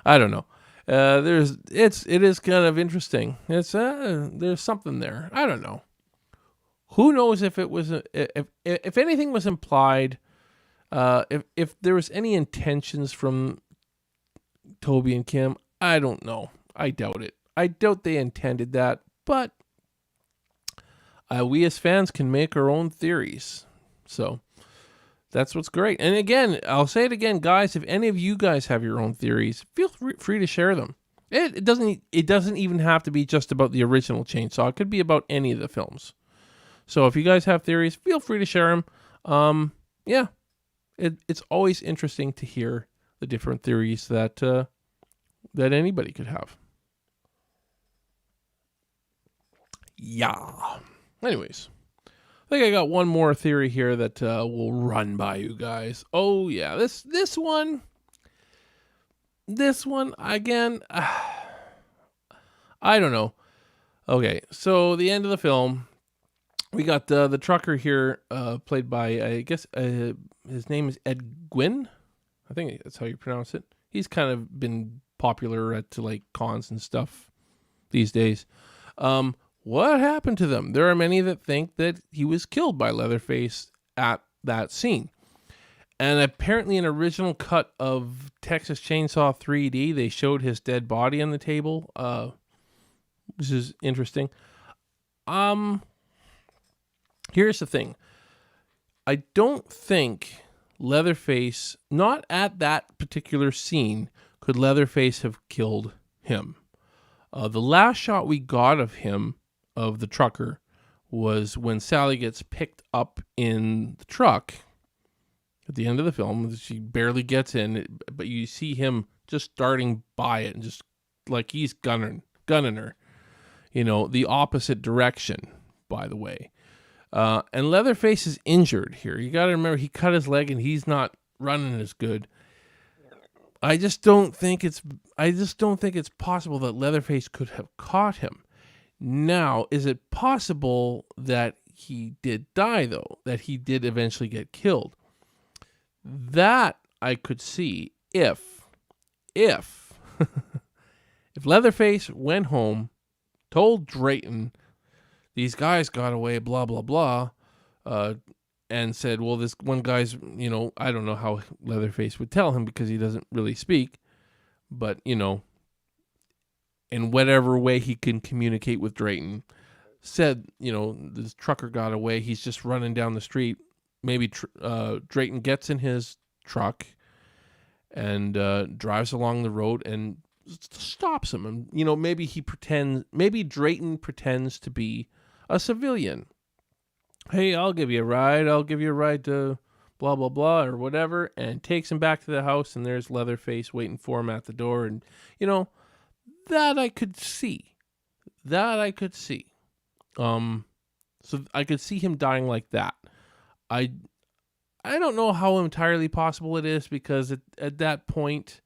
I don't know. It is kind of interesting. It's there's something there. I don't know. Who knows if it was if anything was implied. If there was any intentions from Toby and Kim, I don't know. I doubt it. I doubt they intended that, but we as fans can make our own theories. So That's what's great. And again, I'll say it again, guys. If any of you guys have your own theories, feel free to share them. It doesn't even have to be just about the original Chainsaw. It could be about any of the films. So if you guys have theories, feel free to share them. Yeah, it's always interesting to hear the different theories that anybody could have. Yeah. Anyways, I think I got one more theory here that we'll run by you guys. Oh yeah, this one again. I don't know. Okay, so the end of the film, we got the trucker here, played by, I guess, his name is Ed Gwynn. I think that's how you pronounce it. He's kind of been popular at like cons and stuff these days. What happened to them? There are many that think that he was killed by Leatherface at that scene. And apparently an original cut of Texas Chainsaw 3D, they showed his dead body on the table. This is interesting. Here's the thing. I don't think Leatherface, not at that particular scene, could Leatherface have killed him. The last shot we got of him, of the trucker, was when Sally gets picked up in the truck at the end of the film. She barely gets in, but you see him just darting by it and just like he's gunning her. You know, the opposite direction, by the way. And Leatherface is injured here. You got to remember, he cut his leg and he's not running as good. I just don't think it's possible that Leatherface could have caught him. Now, is it possible that he did die, though? That he did eventually get killed? That I could see if Leatherface went home, told Drayton, these guys got away, blah, blah, blah, and said, well, this one guy's, you know, I don't know how Leatherface would tell him because he doesn't really speak, but, you know, in whatever way he can communicate with Drayton, said, you know, this trucker got away, he's just running down the street. Maybe Drayton gets in his truck and drives along the road and stops him. And, you know, maybe Drayton pretends to be a civilian. Hey, I'll give you a ride to blah, blah, blah, or whatever, and takes him back to the house, and there's Leatherface waiting for him at the door. And, you know, that I could see. So I could see him dying like that. I don't know how entirely possible it is, because at that point,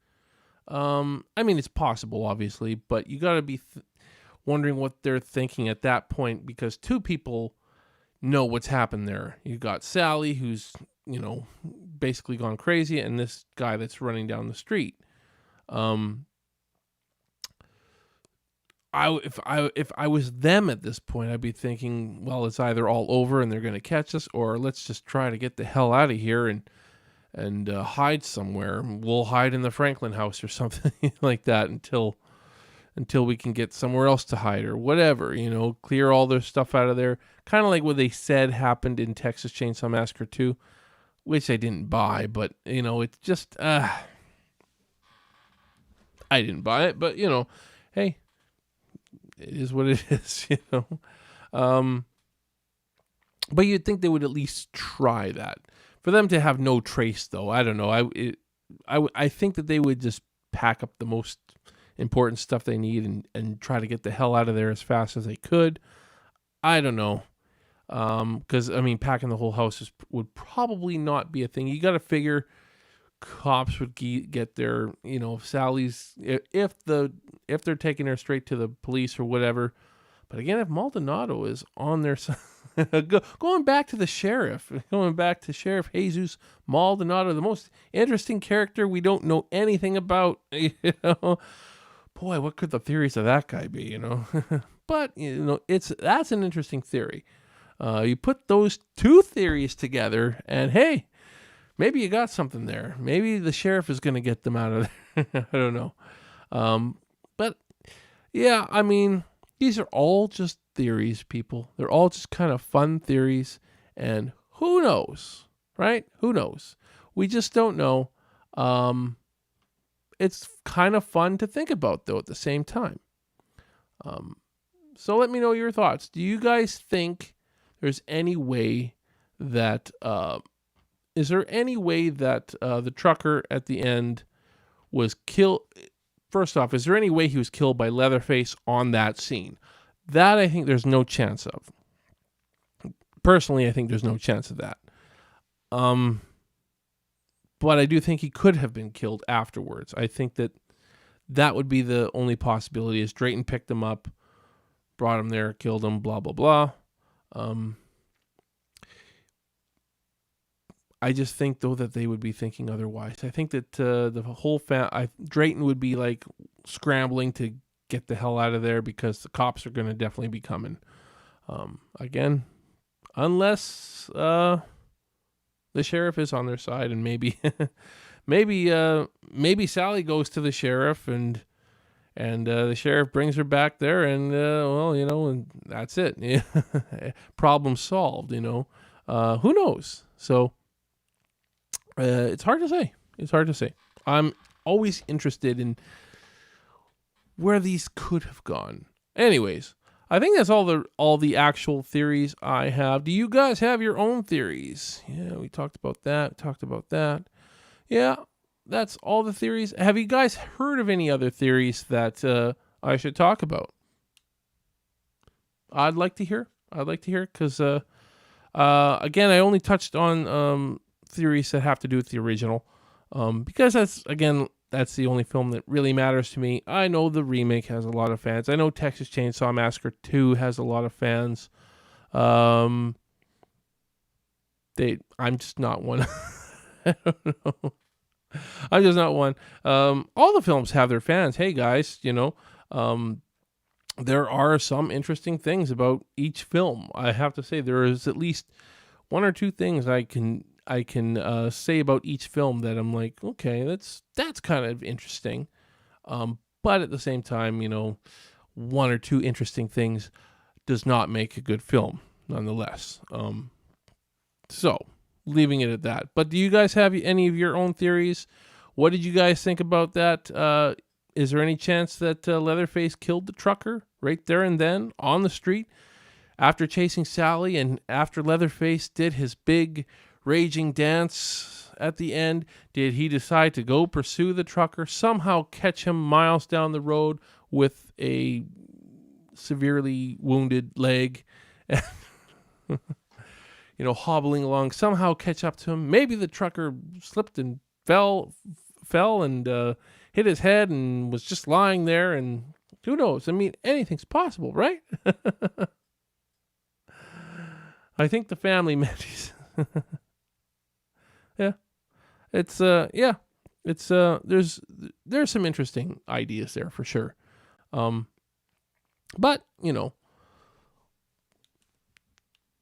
I mean, it's possible, obviously, but you got to be wondering what they're thinking at that point, because two people know what's happened there. You got Sally, who's, you know, basically gone crazy, and this guy that's running down the street. If I was them at this point, I'd be thinking, well, it's either all over and they're going to catch us, or let's just try to get the hell out of here and hide somewhere. We'll hide in the Franklin house or something like that until we can get somewhere else to hide or whatever, you know, clear all their stuff out of there. Kind of like what they said happened in Texas Chainsaw Massacre 2, which I didn't buy, but, you know, it's just, I didn't buy it, but, you know, hey, it is what it is, you know. But you'd think they would at least try that. For them to have no trace, though, I don't know. I think that they would just pack up the most important stuff they need and try to get the hell out of there as fast as they could. I don't know. Because, I mean, packing the whole house would probably not be a thing. You got to figure cops would get their, you know, Sally's, if they're taking her straight to the police or whatever. But again, if Maldonado is on their side, going back to Sheriff Jesus Maldonado, the most interesting character we don't know anything about, you know. Boy, what could the theories of that guy be, you know? But, you know, that's an interesting theory. You put those two theories together, and hey, maybe you got something there. Maybe the sheriff is going to get them out of there. I don't know. But, yeah, I mean, these are all just theories, people. They're all just kind of fun theories. And who knows? right? Who knows? We just don't know. It's kind of fun to think about, though, at the same time. So let me know your thoughts. Do you guys think there's any way that is there any way that the trucker at the end was killed? First off, is there any way he was killed by Leatherface on that scene? That I think there's no chance of. Personally, I think there's no chance of that. But I do think he could have been killed afterwards. I think that would be the only possibility, is Drayton picked him up, brought him there, killed him, blah, blah, blah. I just think, though, that they would be thinking otherwise. I think that the whole Drayton would be like scrambling to get the hell out of there because the cops are going to definitely be coming. Again, unless the sheriff is on their side, and maybe maybe Sally goes to the sheriff and the sheriff brings her back there, and and that's it. Problem solved. Who knows? So it's hard to say. It's hard to say. I'm always interested in where these could have gone. Anyways, I think that's all the actual theories I have. Do you guys have your own theories? Yeah, we talked about that. Yeah, that's all the theories. Have you guys heard of any other theories that I should talk about? I'd like to hear because again, I only touched on theories that have to do with the original because that's the only film that really matters to me. I know the remake has a lot of fans. I know Texas Chainsaw Massacre 2 has a lot of fans. I'm just not one. I don't know. I'm just not one. All the films have their fans. Hey guys, there are some interesting things about each film. I have to say there is at least one or two things I can say about each film that I'm like, okay, that's kind of interesting. But at the same time, one or two interesting things does not make a good film, nonetheless. So leaving it at that. But do you guys have any of your own theories? What did you guys think about that? Is there any chance that Leatherface killed the trucker right there and then on the street after chasing Sally, and after Leatherface did his big raging dance at the end, did he decide to go pursue the trucker, somehow catch him miles down the road with a severely wounded leg, hobbling along, somehow catch up to him? Maybe the trucker slipped and fell and hit his head and was just lying there, and who knows? I mean, anything's possible, right? I think the family meant yeah. It's there's some interesting ideas there for sure. But,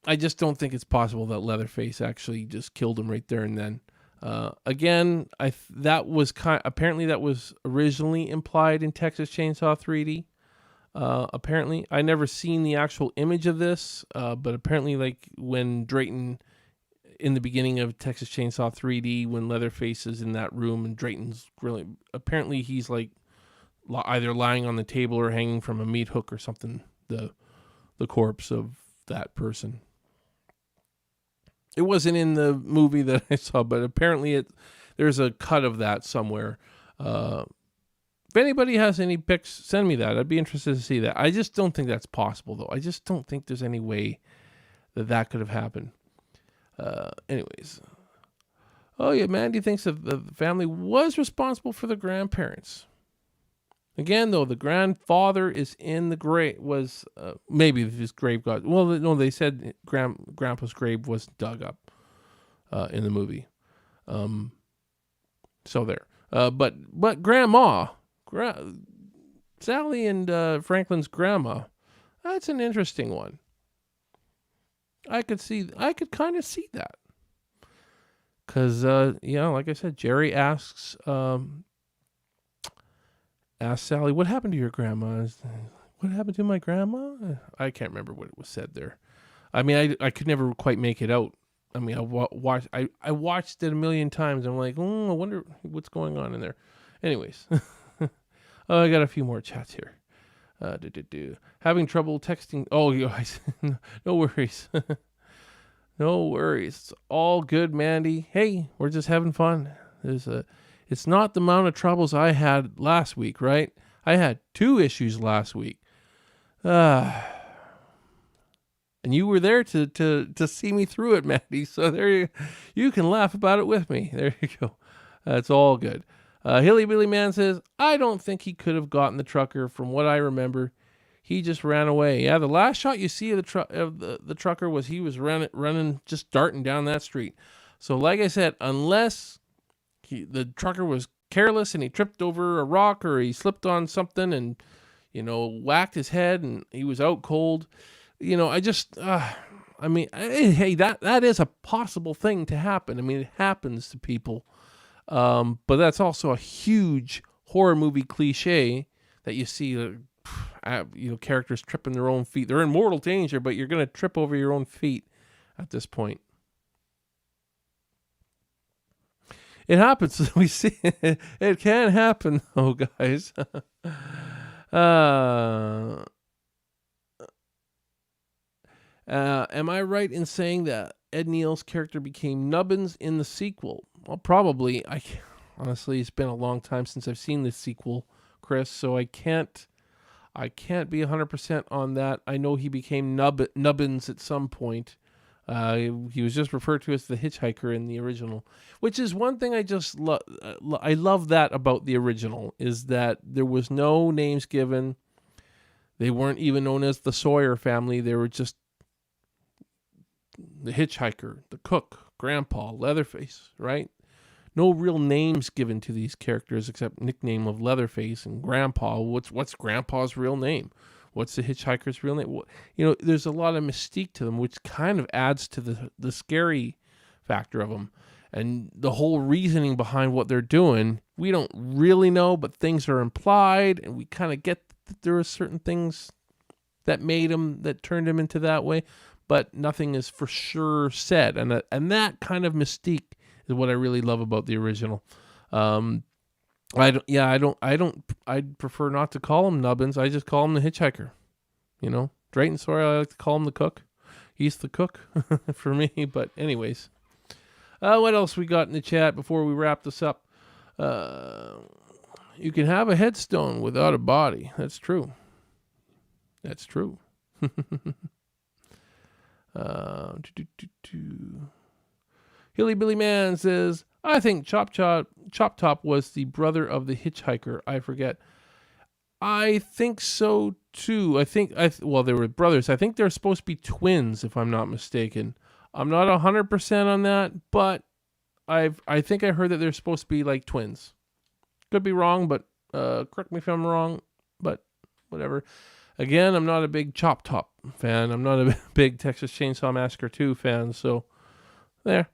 I just don't think it's possible that Leatherface actually just killed him right there and then. Again, apparently that was originally implied in Texas Chainsaw 3D. Apparently, I never seen the actual image of this, but apparently, like when Drayton, in the beginning of Texas Chainsaw 3D, when Leatherface is in that room and Drayton's grilling, apparently he's like either lying on the table or hanging from a meat hook or something. The corpse of that person. It wasn't in the movie that I saw, but apparently there's a cut of that somewhere. If anybody has any pics, send me that. I'd be interested to see that. I just don't think that's possible, though. I just don't think there's any way that could have happened. Anyways. Oh, yeah, Mandy thinks that the family was responsible for the grandparents. Again, though, the grandfather is in the grave, maybe his grave got, well, no, they said Grandpa's grave was dug up in the movie. So there. But Grandma, Sally and Franklin's grandma, that's an interesting one. I could kind of see that. Because, like I said, Jerry asks Sally, what happened to your grandma? What happened to my grandma? I can't remember what it was said there. I mean, I could never quite make it out I mean, I watched it a million times. I'm like, I wonder what's going on in there. Anyways, I got a few more chats here. Having trouble texting. Oh, you guys, no worries. No worries. It's all good, Mandy. Hey, we're just having fun. It's not the amount of troubles I had last week, right? I had 2 issues last week. And you were there to see me through it, Mandy. So you can laugh about it with me. There you go. It's all good. Hilly Billy Man says, I don't think he could have gotten the trucker. From what I remember, he just ran away. Yeah, the last shot you see of the trucker was he was running, just darting down that street. So like I said, unless the trucker was careless and he tripped over a rock or he slipped on something and, whacked his head and he was out cold, hey, that is a possible thing to happen. I mean, it happens to people. But that's also a huge horror movie cliche that you see, characters tripping their own feet. They're in mortal danger, but you're going to trip over your own feet at this point. It happens. We see it. It can happen, though, guys. Am I right in saying that Ed Neal's character became Nubbins in the sequel? Well, probably. Honestly, it's been a long time since I've seen the sequel, Chris, so I can't be 100% on that. I know he became Nubbins at some point. He was just referred to as the Hitchhiker in the original, which is one thing I just love. I love that about the original, is that there was no names given. They weren't even known as the Sawyer family. They were just the Hitchhiker, the cook, Grandpa, Leatherface, right? No real names given to these characters except nickname of Leatherface and Grandpa. What's Grandpa's real name? What's the Hitchhiker's real name? There's a lot of mystique to them, which kind of adds to the scary factor of them. And the whole reasoning behind what they're doing, we don't really know, but things are implied, and we kind of get that there are certain things that turned him into that way, but nothing is for sure said. And that kind of mystique is what I really love about the original. I'd prefer not to call him Nubbins. I just call him the Hitchhiker. Drayton Sawyer, I like to call him the cook. He's the cook for me. But anyways, what else we got in the chat before we wrap this up? You can have a headstone without a body. That's true. That's true. Hilly Billy Man says, I think Chop Top was the brother of the Hitchhiker. I forget. I think so too. They were brothers. I think they're supposed to be twins, if I'm not mistaken. I'm not 100% on that, but I think I heard that they're supposed to be like twins. Could be wrong, but correct me if I'm wrong. But whatever. Again, I'm not a big Chop Top fan. I'm not a big Texas Chainsaw Massacre 2 fan. So there.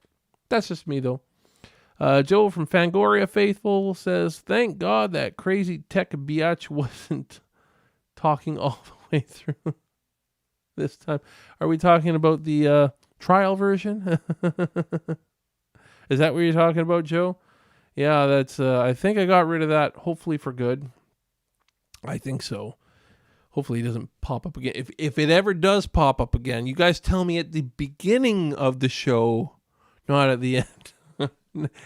That's just me, though. Joe from Fangoria Faithful says, thank God that crazy tech biatch wasn't talking all the way through this time. Are we talking about the trial version? Is that what you're talking about, Joe? Yeah, that's. I think I got rid of that, hopefully for good. I think so. Hopefully it doesn't pop up again. If it ever does pop up again, you guys tell me at the beginning of the show, not at the end.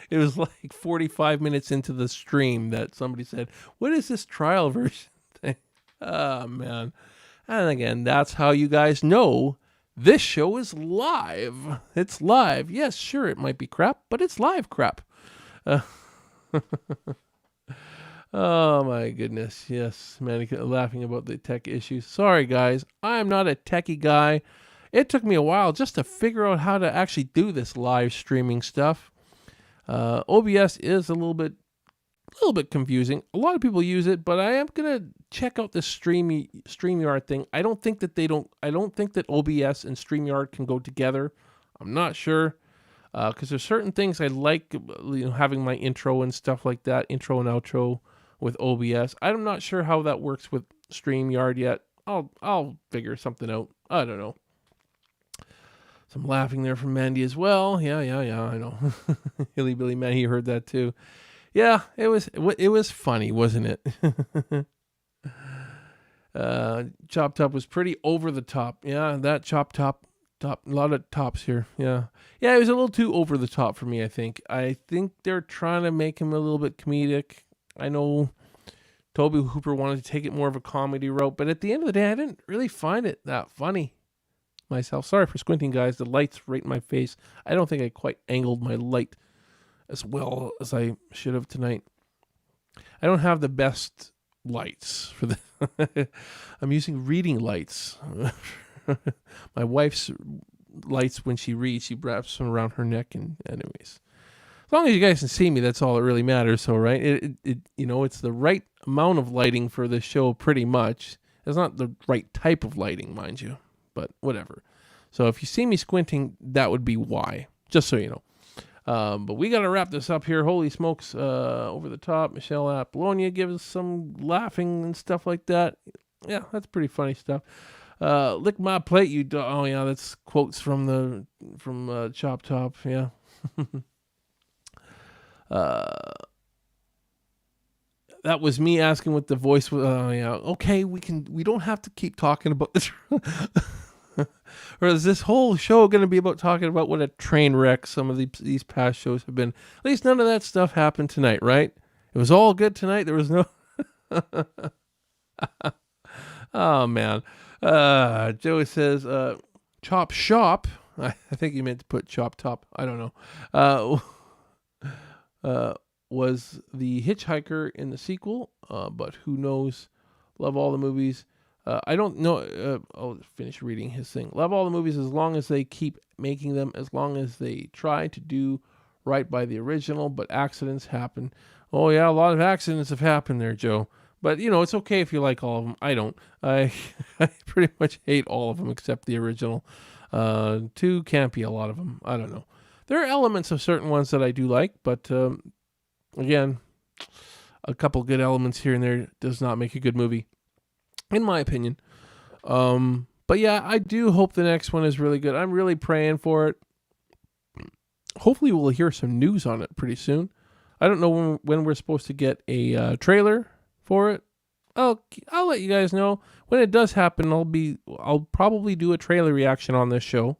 It was like 45 minutes into the stream that somebody said, what is this trial version thing? Oh, man. And again, that's how you guys know this show is live. It's live. Yes, sure, it might be crap, but it's live crap. Oh, my goodness. Yes, man, laughing about the tech issues. Sorry, guys. I'm not a techie guy. It took me a while just to figure out how to actually do this live streaming stuff. OBS is a little bit confusing. A lot of people use it, but I am gonna check out this StreamYard thing. I don't think that OBS and StreamYard can go together. I'm not sure, because there's certain things I like, having my intro and stuff like that, intro and outro with OBS. I'm not sure how that works with StreamYard yet. I'll figure something out. I don't know. Some laughing there from Mandy as well. Yeah, I know. Hilly Billy Man, he heard that too. Yeah, it was funny, wasn't it? Chop Top was pretty over the top. Yeah, that Chop Top, a lot of tops here. Yeah, it was a little too over the top for me. I think they're trying to make him a little bit comedic. I know Toby Hooper wanted to take it more of a comedy route, but at the end of the day, I didn't really find it that funny myself. Sorry for squinting, guys. The light's right in my face. I don't think I quite angled my light as well as I should have tonight. I don't have the best lights for the I'm using reading lights. My wife's lights, when she reads, she wraps them around her neck. And anyways, as long as you guys can see me, that's all that really matters. So right, it's the right amount of lighting for this show, pretty much. It's not the right type of lighting, mind you, but whatever. So if you see me squinting, that would be why, just so you know. But we got to wrap this up here. Holy smokes, over the top. Michelle Appollonia gives us some laughing and stuff like that. Yeah, that's pretty funny stuff. Lick my plate, you oh yeah, that's quotes from Chop Top. Yeah. That was me asking what the voice was. Oh yeah, okay, we don't have to keep talking about this. Or is this whole show going to be about talking about what a train wreck some of these past shows have been? At least none of that stuff happened tonight, right? It was all good tonight. There was no. Oh man. Joey says, "Chop Shop." I think he meant to put Chop Top. I don't know. Was the Hitchhiker in the sequel? But who knows? Love all the movies. I don't know. I'll finish reading his thing. Love all the movies as long as they keep making them, as long as they try to do right by the original, but accidents happen. Oh, yeah, a lot of accidents have happened there, Joe. But, it's okay if you like all of them. I don't. I pretty much hate all of them except the original. Too campy, a lot of them. I don't know. There are elements of certain ones that I do like, but, again, a couple good elements here and there does not make a good movie, in my opinion. But yeah, I do hope the next one is really good. I'm really praying for it. Hopefully we'll hear some news on it pretty soon. I don't know when we're supposed to get a trailer for it. I'll let you guys know when it does happen. I'll probably do a trailer reaction on this show,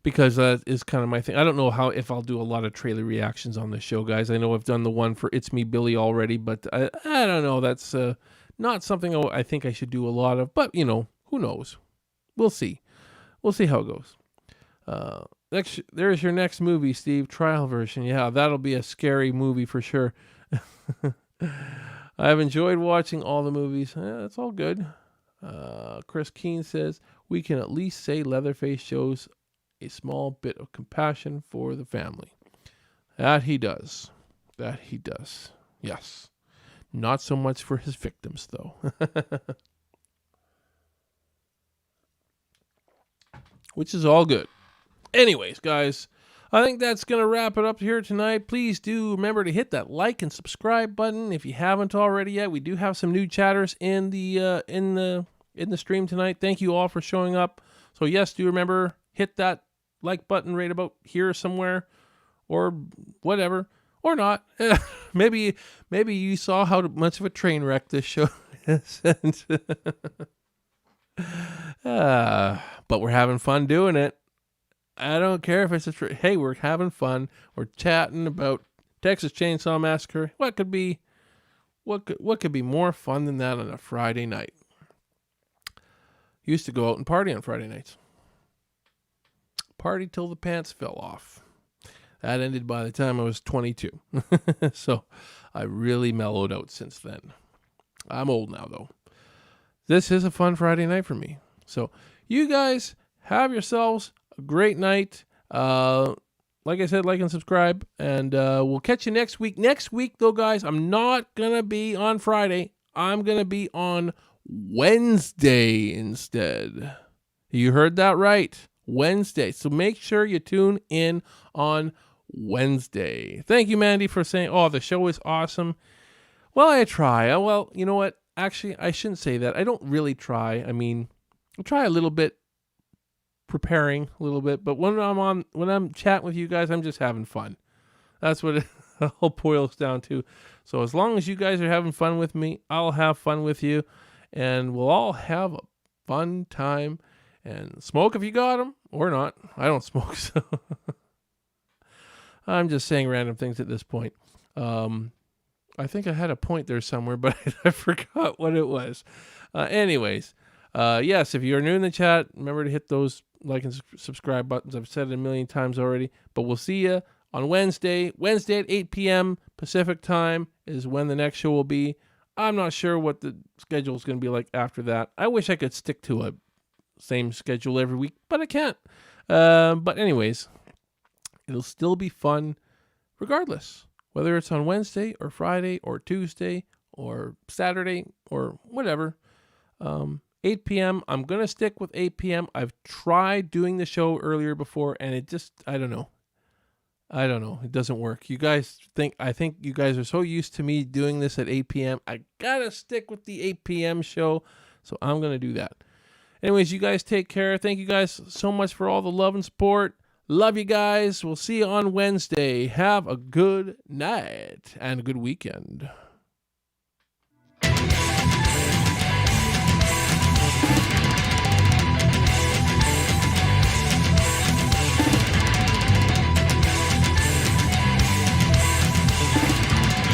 because that is kind of my thing. I don't know if I'll do a lot of trailer reactions on this show, guys. I know I've done the one for It's Me Billy already, but I don't know. That's not something I think I should do a lot of, but who knows? We'll see. We'll see how it goes. There's your next movie, Steve. Trial version. Yeah, that'll be a scary movie for sure. I've enjoyed watching all the movies. It's all good. Chris Keene says, we can at least say Leatherface shows a small bit of compassion for the family. That he does. Yes. Not so much for his victims, though. Which is all good. Anyways, guys, I think that's going to wrap it up here tonight. Please do remember to hit that like and subscribe button if you haven't already yet. We do have some new chatters in the stream tonight. Thank you all for showing up. So yes, do remember, hit that like button right about here somewhere, or whatever. Or not. Maybe you saw how much of a train wreck this show is. But we're having fun doing it. I don't care if it's hey, we're having fun. We're chatting about Texas Chainsaw Massacre. What could be more fun than that on a Friday night? Used to go out and party on Friday nights. Party till the pants fell off. That ended by the time I was 22. So I really mellowed out since then. I'm old now, though. This is a fun Friday night for me. So you guys have yourselves a great night. Like I said, like and subscribe. And we'll catch you next week. Next week, though, guys, I'm not going to be on Friday. I'm going to be on Wednesday instead. You heard that right. Wednesday. So make sure you tune in on Wednesday. Thank you, Mandy, for saying, oh, the show is awesome. Well, I try. Well, you know what? Actually, I shouldn't say that. I don't really try. I mean, I try a little bit, preparing a little bit. But when I'm chatting with you guys, I'm just having fun. That's what it all boils down to. So as long as you guys are having fun with me, I'll have fun with you, and we'll all have a fun time. And smoke if you got them, or not. I don't smoke, so I'm just saying random things at this point. I think I had a point there somewhere, but I forgot what it was. Anyways, yes, if you're new in the chat, remember to hit those like and subscribe buttons. I've said it a million times already, but we'll see you on Wednesday. Wednesday at 8 p.m. Pacific time is when the next show will be. I'm not sure what the schedule is going to be like after that. I wish I could stick to a same schedule every week, but I can't. But anyways, it'll still be fun regardless, whether it's on Wednesday or Friday or Tuesday or Saturday or whatever. 8 p.m. I'm going to stick with 8 p.m. I've tried doing the show earlier before, and it just, I don't know. It doesn't work. I think you guys are so used to me doing this at 8 p.m. I got to stick with the 8 p.m. show, so I'm going to do that. Anyways, you guys take care. Thank you guys so much for all the love and support. Love you guys. We'll see you on Wednesday. Have a good night and a good weekend.